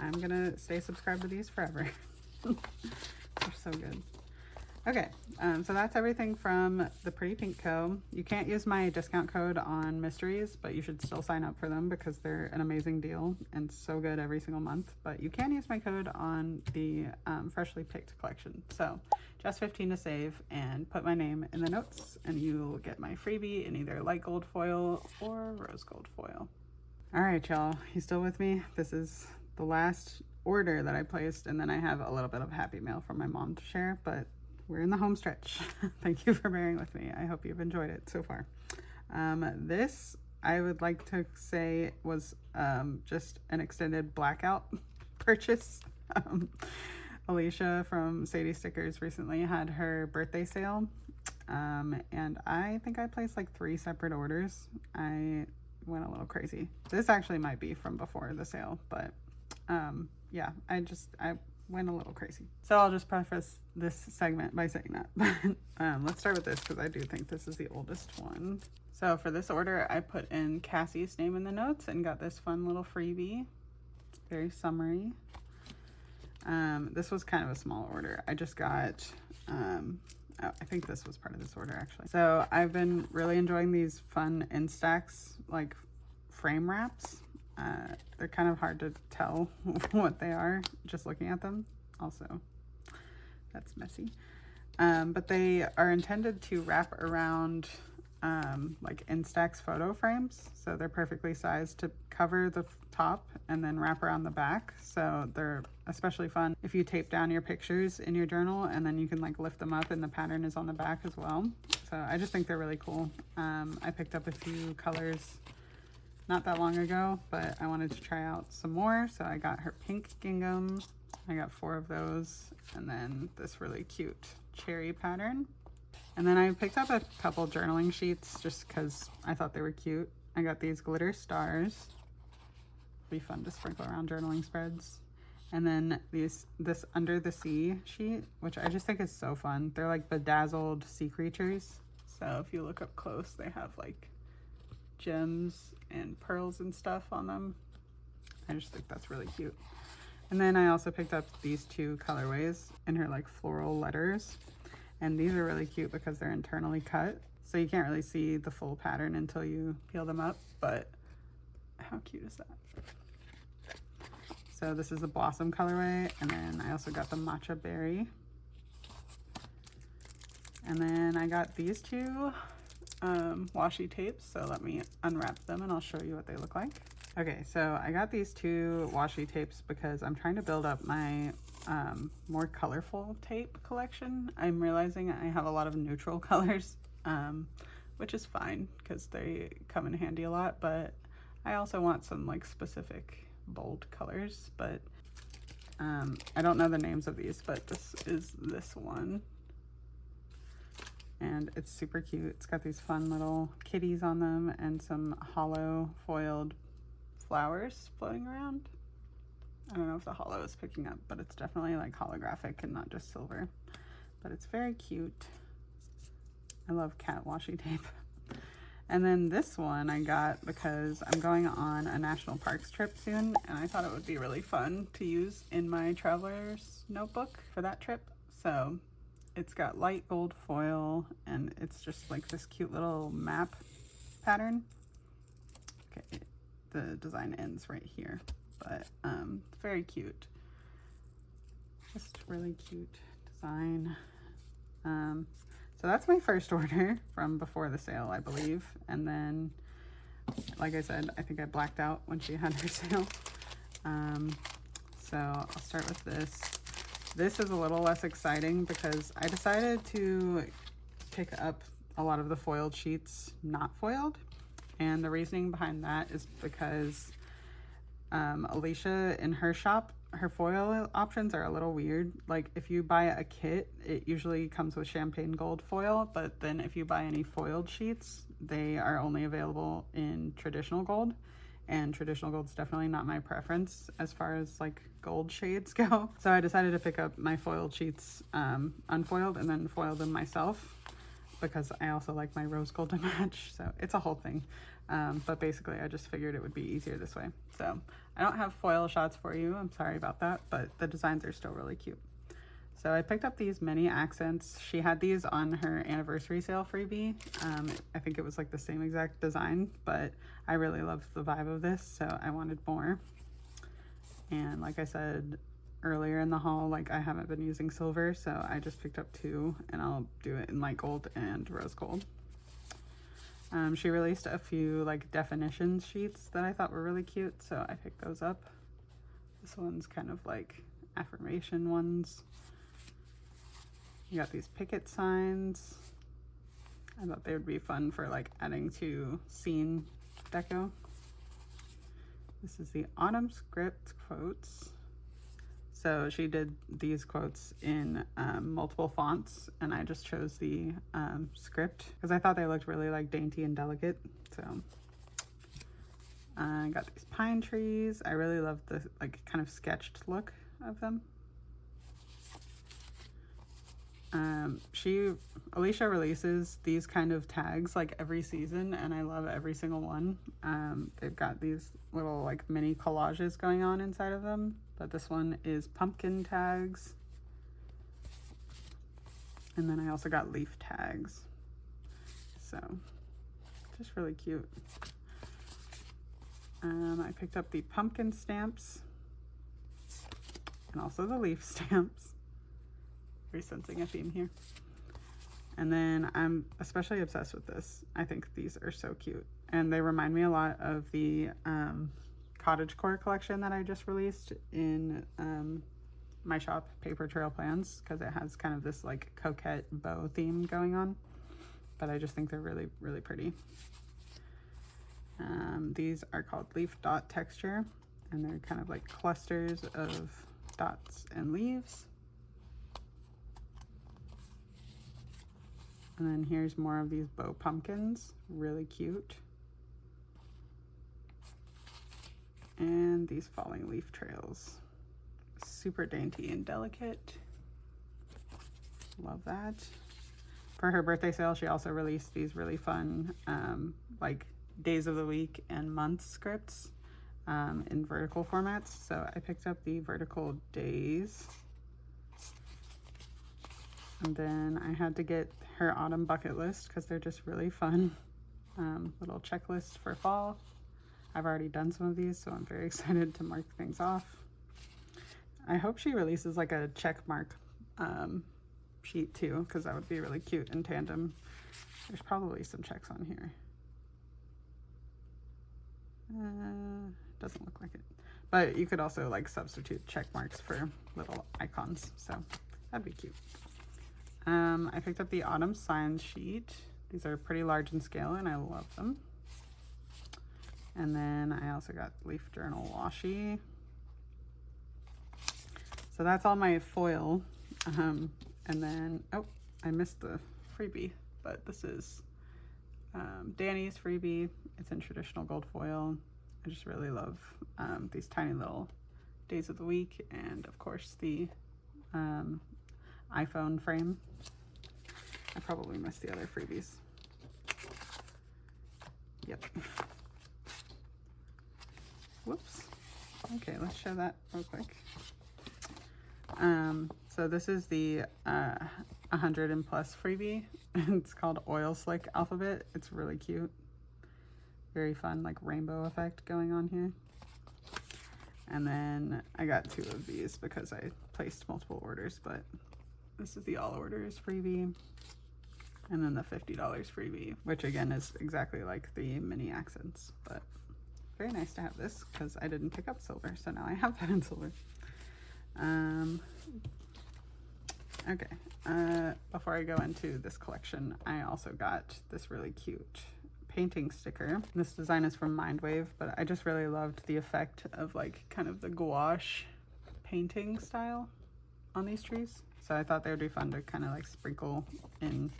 I'm gonna stay subscribed to these forever. They're so good. Okay, so that's everything from the Pretty Pink Co. You can't use my discount code on mysteries, but you should still sign up for them because they're an amazing deal and so good every single month. But you can use my code on the freshly picked collection. So just 15 to save, and put my name in the notes and you'll get my freebie in either light gold foil or rose gold foil. All right, y'all, you still with me? This is the last order that I placed, and then I have a little bit of happy mail from my mom to share, but we're in the home stretch. Thank you for bearing with me. I hope you've enjoyed it so far. This, I would like to say, was just an extended blackout purchase. Alicia from Sadie Stickers recently had her birthday sale, and I think I placed like 3 separate orders. I went a little crazy. This actually might be from before the sale, but yeah, I went a little crazy. So I'll just preface this segment by saying that. Let's start with this because I do think this is the oldest one. So for this order, I put in Cassie's name in the notes and got this fun little freebie. Very summery. This was kind of a small order. I just got, I think this was part of this order actually. So I've been really enjoying these fun Instax like frame wraps. They're kind of hard to tell what they are just looking at them. Also, that's messy. But they are intended to wrap around like Instax photo frames. So they're perfectly sized to cover the top and then wrap around the back. So they're especially fun if you tape down your pictures in your journal and then you can like lift them up and the pattern is on the back as well. So I just think they're really cool. I picked up a few colors not that long ago, but I wanted to try out some more. So I got her pink gingham. I got 4 of those, and then this really cute cherry pattern. And then I picked up a couple journaling sheets just because I thought they were cute. I got these glitter stars. Be fun to sprinkle around journaling spreads. And then this under the sea sheet, which I just think is so fun. They're like bedazzled sea creatures. So if you look up close, they have like gems and pearls and stuff on them. I just think that's really cute. And then I also picked up these 2 colorways in her like floral letters, and these are really cute because they're internally cut, so you can't really see the full pattern until you peel them up, but how cute is that? So this is the blossom colorway, and then I also got the matcha berry, and then I got these 2 washi tapes. So let me unwrap them and I'll show you what they look like. Okay, so I got these 2 washi tapes because I'm trying to build up my more colorful tape collection. I'm realizing I have a lot of neutral colors, which is fine because they come in handy a lot, but I also want some like specific bold colors. But I don't know the names of these, but this is this one. And it's super cute. It's got these fun little kitties on them and some hollow foiled flowers floating around. I don't know if the hollow is picking up, but it's definitely like holographic and not just silver. But it's very cute. I love cat washi tape. And then this one I got because I'm going on a national parks trip soon, and I thought it would be really fun to use in my traveler's notebook for that trip. So it's got light gold foil, and it's just like this cute little map pattern. Okay, the design ends right here, but it's very cute. Just really cute design. So that's my first order from before the sale, I believe. And then, like I said, I think I blacked out when she had her sale. So I'll start with this. This is a little less exciting because I decided to pick up a lot of the foiled sheets not foiled. And the reasoning behind that is because Alicia, in her shop, her foil options are a little weird. Like if you buy a kit, it usually comes with champagne gold foil, but then if you buy any foiled sheets, they are only available in traditional gold. And traditional gold's definitely not my preference as far as like gold shades go. So I decided to pick up my foiled sheets unfoiled and then foil them myself. because I also like my rose gold to match, so it's a whole thing. But basically I just figured it would be easier this way. So I don't have foil shots for you, I'm sorry about that, but the designs are still really cute. So I picked up these mini accents. She had these on her anniversary sale freebie. I think it was like the same exact design, but I really loved the vibe of this, so I wanted more. And like I said earlier in the haul, like I haven't been using silver, so I just picked up 2, and I'll do it in light gold and rose gold. She released a few like definition sheets that I thought were really cute, so I picked those up. This one's kind of like affirmation ones. You got these picket signs. I thought they would be fun for like adding to scene deco. This is the autumn script quotes. So she did these quotes in multiple fonts, and I just chose the script because I thought they looked really like dainty and delicate. So I got these pine trees. I really love the like kind of sketched look of them. Alicia releases these kind of tags like every season, and I love every single one. They've got these little like mini collages going on inside of them, but this one is pumpkin tags. And then I also got leaf tags. So just really cute. I picked up the pumpkin stamps and also the leaf stamps. Very sensing a theme here. And then I'm especially obsessed with this. I think these are so cute. And they remind me a lot of the cottagecore collection that I just released in my shop, Paper Trail Plans, because it has kind of this like coquette bow theme going on. But I just think they're really, really pretty. These are called leaf dot texture, and they're kind of like clusters of dots and leaves. And then here's more of these bow pumpkins, really cute. And these falling leaf trails, super dainty and delicate. Love that. For her birthday sale, she also released these really fun like days of the week and month scripts in vertical formats. So I picked up the vertical days. And then I had to get her autumn bucket list because they're just really fun. Little checklist for fall. I've already done some of these, so I'm very excited to mark things off. I hope she releases like a check mark sheet too, because that would be really cute in tandem. There's probably some checks on here. Doesn't look like it. But you could also like substitute check marks for little icons, so that'd be cute. I picked up the autumn signs sheet. These are pretty large in scale and I love them. And then I also got leaf journal washi. So that's all my foil. And then, oh, I missed the freebie, but this is Danny's freebie. It's in traditional gold foil. I just really love these tiny little days of the week, and of course the iPhone frame. I probably missed the other freebies. Yep. Whoops. Okay, let's show that real quick. So this is the 100 and plus freebie. It's called Oil Slick Alphabet. It's really cute. Very fun, like rainbow effect going on here. And then I got 2 of these because I placed multiple orders, but this is the all orders freebie. And then the $50 freebie, which again is exactly like the mini accents, but very nice to have this because I didn't pick up silver, so now I have that in silver. Okay, before I go into this collection, I also got this really cute painting sticker. This design is from Mindwave, but I just really loved the effect of like kind of the gouache painting style on these trees. So I thought they would be fun to kind of like sprinkle in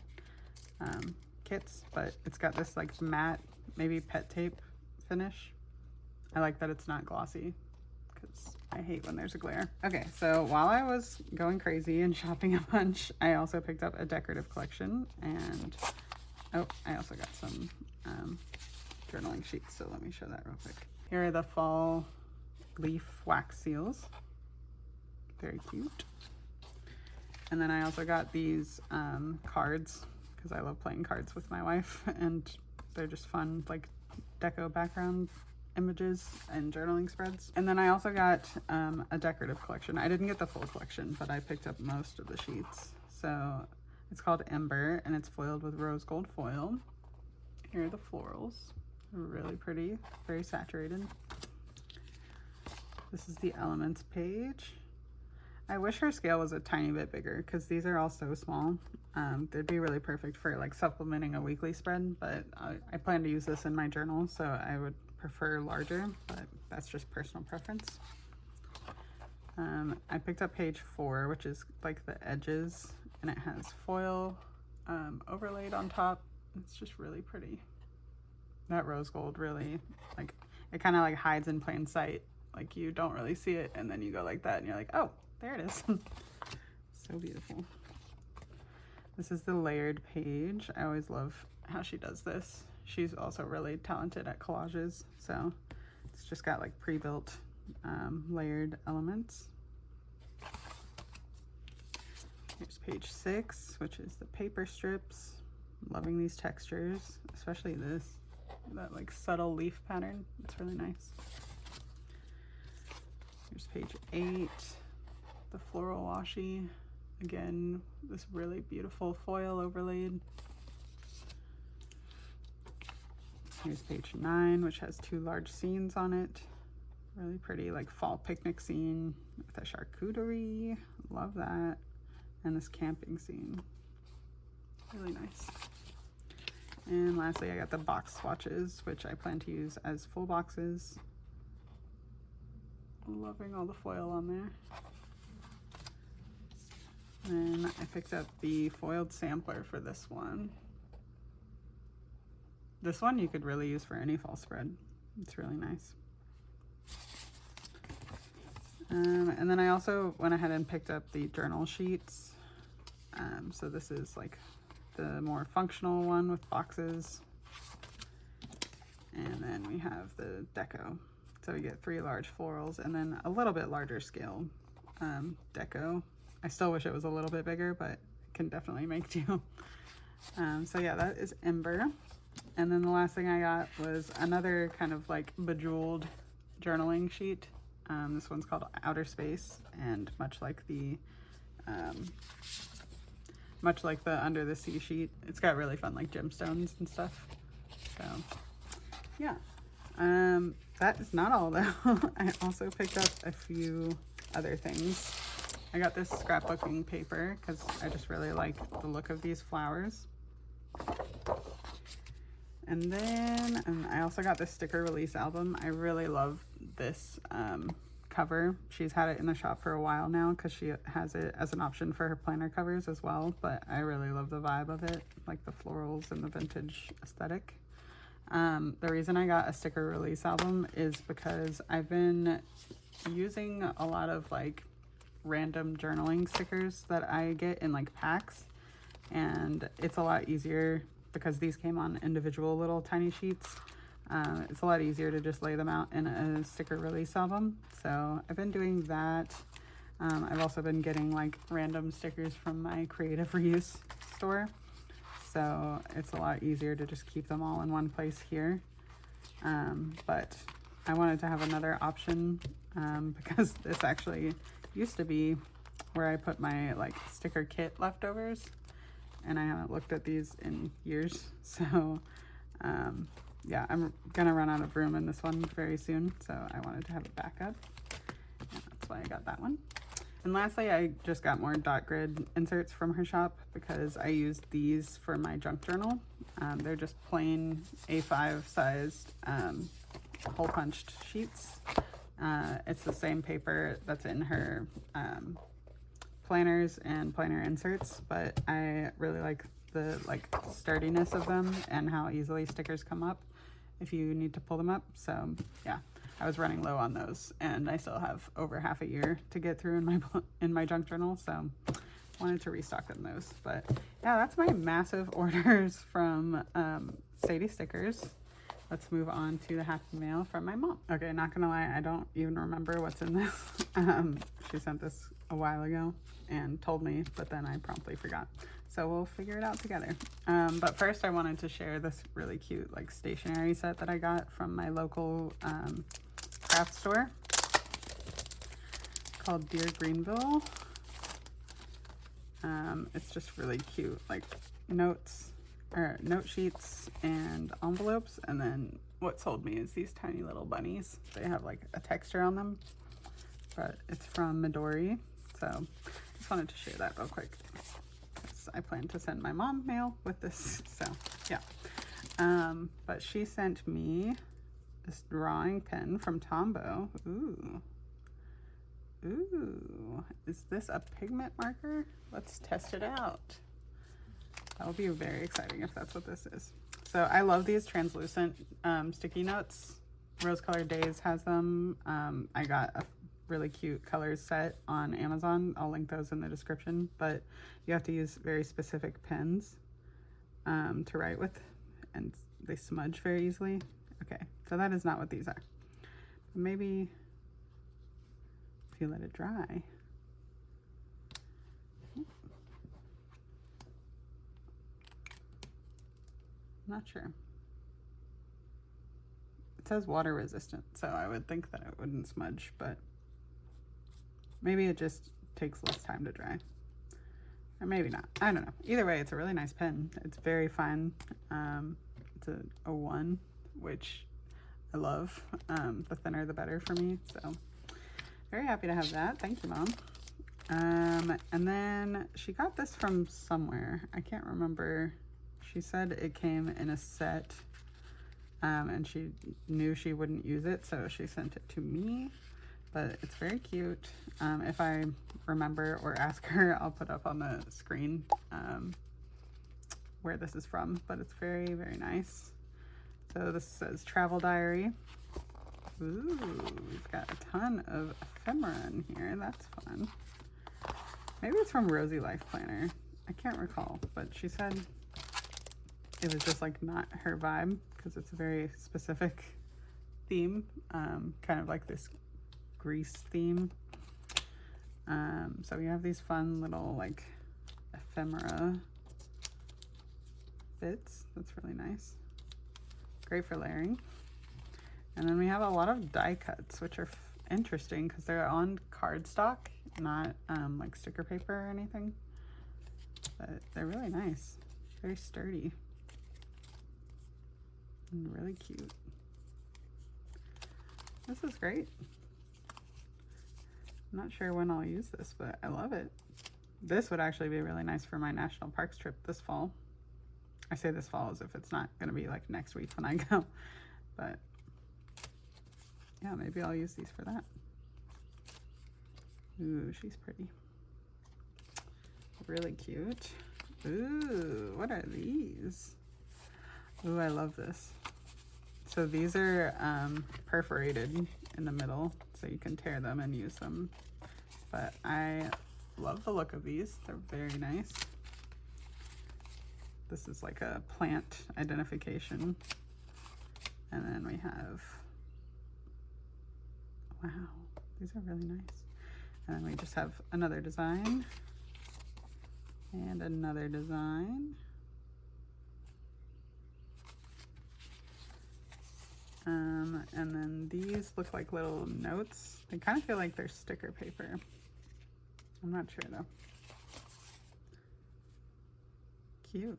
kits, but it's got this like matte, maybe pet tape finish. I like that it's not glossy because I hate when there's a glare. Okay, so while I was going crazy and shopping a bunch, I also picked up a decorative collection, and oh, I also got some journaling sheets, so let me show that real quick. Here are the fall leaf wax seals. Very cute. And then I also got these cards, because I love playing cards with my wife, and they're just fun, like deco background images and journaling spreads. And then I also got a decorative collection. I didn't get the full collection, but I picked up most of the sheets. So it's called Ember, and it's foiled with rose gold foil. Here are the florals. Really pretty, very saturated. This is the elements page. I wish her scale was a tiny bit bigger, because these are all so small. They'd be really perfect for like supplementing a weekly spread, but I plan to use this in my journal, so I would prefer larger, but that's just personal preference. I picked up page 4, which is like the edges, and it has foil overlaid on top. It's just really pretty. That rose gold really, like, it kind of like hides in plain sight. Like you don't really see it, and then you go like that and you're like, oh, there it is. So beautiful. This is the layered page. I always love how she does this. She's also really talented at collages, so it's just got like pre-built layered elements. Here's page 6, which is the paper strips. I'm loving these textures, especially this, that like subtle leaf pattern. It's really nice. Here's page 8, the floral washi. Again, this really beautiful foil overlaid. Here's page 9, which has 2 large scenes on it. Really pretty, like fall picnic scene with a charcuterie. Love that. And this camping scene. Really nice. And lastly, I got the box swatches, which I plan to use as full boxes. Loving all the foil on there. And I picked up the foiled sampler for this one. This one you could really use for any fall spread. It's really nice. And then I also went ahead and picked up the journal sheets. So this is like the more functional one with boxes. And then we have the deco. So we get 3 large florals and then a little bit larger scale deco. I still wish it was a little bit bigger, but can definitely make do. So yeah, that is Ember. And then the last thing I got was another kind of like bejeweled journaling sheet. This one's called Outer Space, and much like the Under the Sea sheet, it's got really fun like gemstones and stuff. So yeah, that is not all though. I also picked up a few other things. I got this scrapbooking paper because I just really like the look of these flowers. And then I also got this sticker release album. I really love this cover. She's had it in the shop for a while now because she has it as an option for her planner covers as well, but I really love the vibe of it, like the florals and the vintage aesthetic. The reason I got a sticker release album is because I've been using a lot of like random journaling stickers that I get in like packs, and it's a lot easier because these came on individual little tiny sheets. It's a lot easier to just lay them out in a sticker release album. So I've been doing that. I've also been getting like random stickers from my creative reuse store. So it's a lot easier to just keep them all in one place here. But I wanted to have another option because this actually used to be where I put my like sticker kit leftovers, and I haven't looked at these in years. So yeah, I'm gonna run out of room in this one very soon, so I wanted to have it back up, and that's why I got that one. And lastly, I just got more dot grid inserts from her shop because I used these for my junk journal. They're just plain A5 sized hole punched sheets. It's the same paper that's in her planners and planner inserts, but I really like the sturdiness of them and how easily stickers come up if you need to pull them up. So yeah, I was running low on those, and I still have over half a year to get through in my junk journal, so wanted to restock on those. But yeah, that's my massive orders from Sadie Stickers. Let's move on to the happy mail from my mom. Okay, not gonna lie, I don't even remember what's in this. She sent this a while ago and told me, but then I promptly forgot. So we'll figure it out together. But first I wanted to share this really cute like stationery set that I got from my local craft store called Dear Greenville. It's just really cute, like notes or note sheets and envelopes, and then what sold me is these tiny little bunnies. They have like a texture on them, but it's from Midori, so just wanted to share that real quick. I plan to send my mom mail with this, so yeah. But she sent me this drawing pen from Tombow. Ooh, is this a pigment marker? Let's test it out. That'll be very exciting if that's what this is. So I love these translucent sticky notes. Rose Colored Days has them. I got a really cute colors set on Amazon. I'll link those in the description, but you have to use very specific pens to write with, and they smudge very easily. Okay, so that is not what these are. Maybe if you let it dry. I'm not sure. It says water resistant, so I would think that it wouldn't smudge, but maybe it just takes less time to dry. Or maybe not. I don't know. Either way, it's a really nice pen. It's very fine. It's a 01, which I love. The thinner the better for me, so very happy to have that. Thank you, Mom. And then she got this from somewhere. I can't remember. She said it came in a set, and she knew she wouldn't use it, so she sent it to me. But it's very cute. If I remember or ask her, I'll put up on the screen where this is from, but it's very, very nice. So this says Travel Diary. Ooh, we've got a ton of ephemera in here. That's fun. Maybe it's from Rosy Life Planner. I can't recall, but she said it was just like not her vibe because it's a very specific theme, kind of like this Grease theme. So we have these fun little like ephemera bits. That's really nice. Great for layering. And then we have a lot of die cuts, which are interesting because they're on cardstock, not like sticker paper or anything. But they're really nice. Very sturdy. And really cute. This is great. I'm not sure when I'll use this, but I love it. This would actually be really nice for my national parks trip this fall. I say this fall as if it's not going to be like next week when I go, but yeah, maybe I'll use these for that. Ooh, she's pretty. Really cute. Ooh, what are these? Ooh, I love this. So these are perforated in the middle, so you can tear them and use them. But I love the look of these. They're very nice. This is like a plant identification. And then we have, wow, these are really nice. And then we just have another design and another design. And then these look like little notes. They kind of feel like they're sticker paper. I'm not sure though. Cute.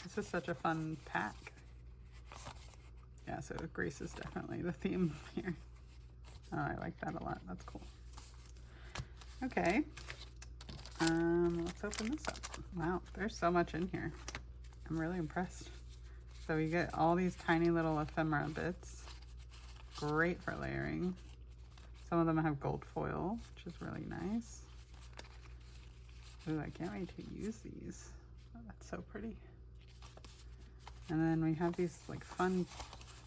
This is such a fun pack. Yeah, so Grease is definitely the theme here. Oh, I like that a lot. That's cool. Okay. Let's open this up. Wow, there's so much in here. I'm really impressed. So you get all these tiny little ephemera bits. Great for layering. Some of them have gold foil, which is really nice. Ooh, I can't wait to use these. Oh, that's so pretty. And then we have these like fun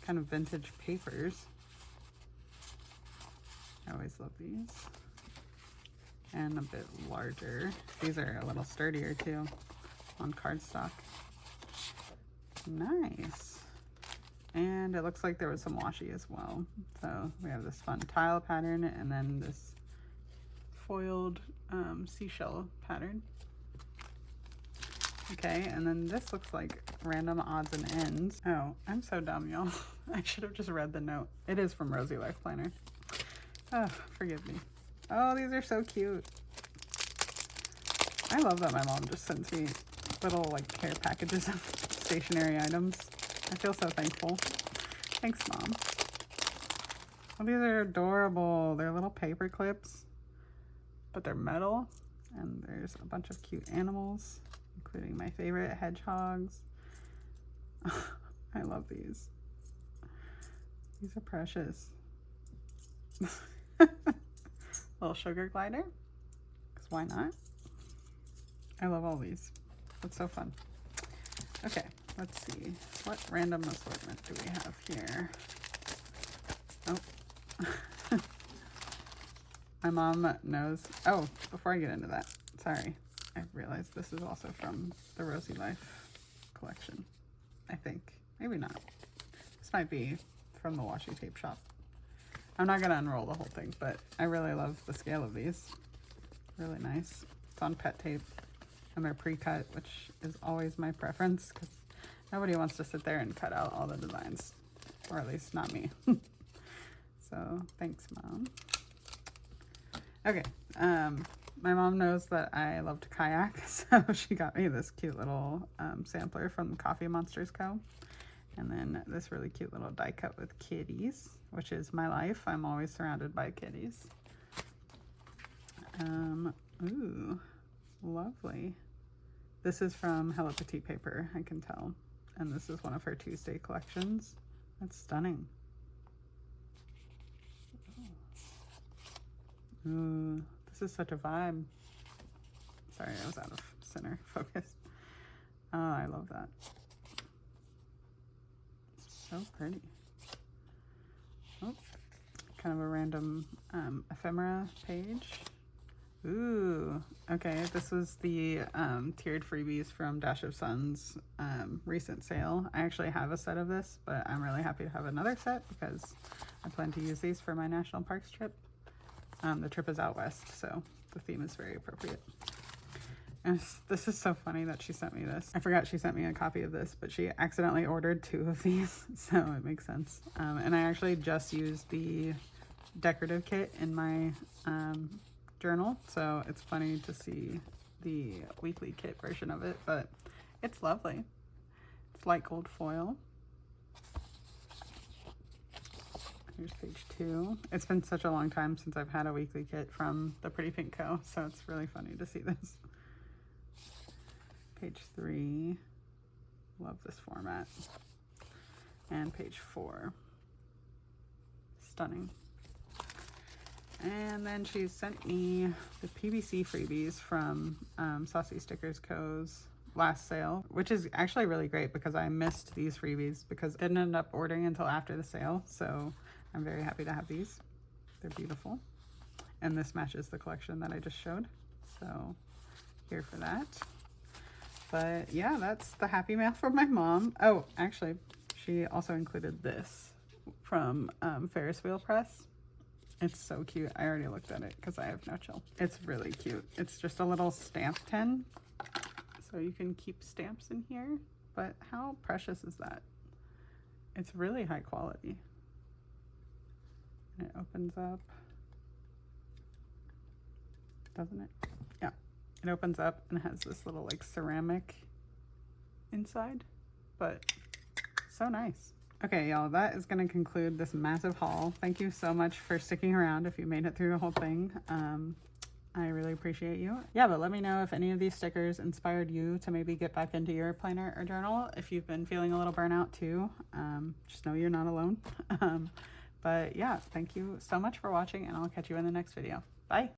kind of vintage papers. I always love these. And a bit larger. These are a little sturdier too on cardstock. Nice. And it looks like there was some washi as well. So we have this fun tile pattern and then this foiled seashell pattern. Okay, and then this looks like random odds and ends. Oh, I'm so dumb, y'all. I should have just read the note. It is from Rosie Life Planner. Oh, forgive me. Oh, these are so cute. I love that my mom just sends me little like care packages of stationery items. I feel so thankful. Thanks, Mom. Oh, these are adorable. They're little paper clips, but they're metal. And there's a bunch of cute animals, including my favorite hedgehogs. I love these. These are precious. Little sugar glider, because why not? I love all these. It's so fun. Okay, let's see. What random assortment do we have here? Oh. My mom knows. Oh, before I get into that, sorry. I realized this is also from the Rosie Life collection. I think. Maybe not. This might be from the washi tape shop. I'm not going to unroll the whole thing, but I really love the scale of these. Really nice. It's on pet tape and they're pre-cut, which is always my preference because nobody wants to sit there and cut out all the designs, or at least not me. So thanks, Mom. Okay, my mom knows that I love to kayak, so she got me this cute little sampler from Coffee Monsters Co. And then this really cute little die cut with kitties, which is my life. I'm always surrounded by kitties. Ooh, lovely. This is from Hello Petite Paper, I can tell. And this is one of her Tuesday collections. That's stunning. Ooh, this is such a vibe. Sorry, I was out of center focus. Oh, I love that. So pretty. Oh, kind of a random ephemera page. Ooh, okay. This was the tiered freebies from Dash of Sun's recent sale. I actually have a set of this, but I'm really happy to have another set because I plan to use these for my national parks trip. The trip is out west, so the theme is very appropriate. And this is so funny that she sent me this. I forgot she sent me a copy of this, but she accidentally ordered 2 of these, so it makes sense. And I actually just used the decorative kit in my journal, so it's funny to see the weekly kit version of it, but it's lovely. It's light gold foil. Here's page 2. It's been such a long time since I've had a weekly kit from the Pretty Pink Co., so it's really funny to see this. Page 3. Love this format. And page 4. Stunning. And then she sent me the PVC freebies from Saucy Stickers Co.'s last sale, which is actually really great because I missed these freebies because I didn't end up ordering until after the sale. So I'm very happy to have these. They're beautiful. And this matches the collection that I just showed. So here for that. But yeah, that's the happy mail from my mom. Oh, actually, she also included this from Ferris Wheel Press. It's so cute. I already looked at it because I have no chill. It's really cute. It's just a little stamp tin. So you can keep stamps in here. But how precious is that? It's really high quality. And it opens up. Doesn't it? Yeah. It opens up and has this little like ceramic inside. But so nice. Okay, y'all, that is going to conclude this massive haul. Thank you so much for sticking around if you made it through the whole thing. I really appreciate you. Yeah, but let me know if any of these stickers inspired you to maybe get back into your planner or journal. If you've been feeling a little burnout too, just know you're not alone. But yeah, thank you so much for watching and I'll catch you in the next video. Bye.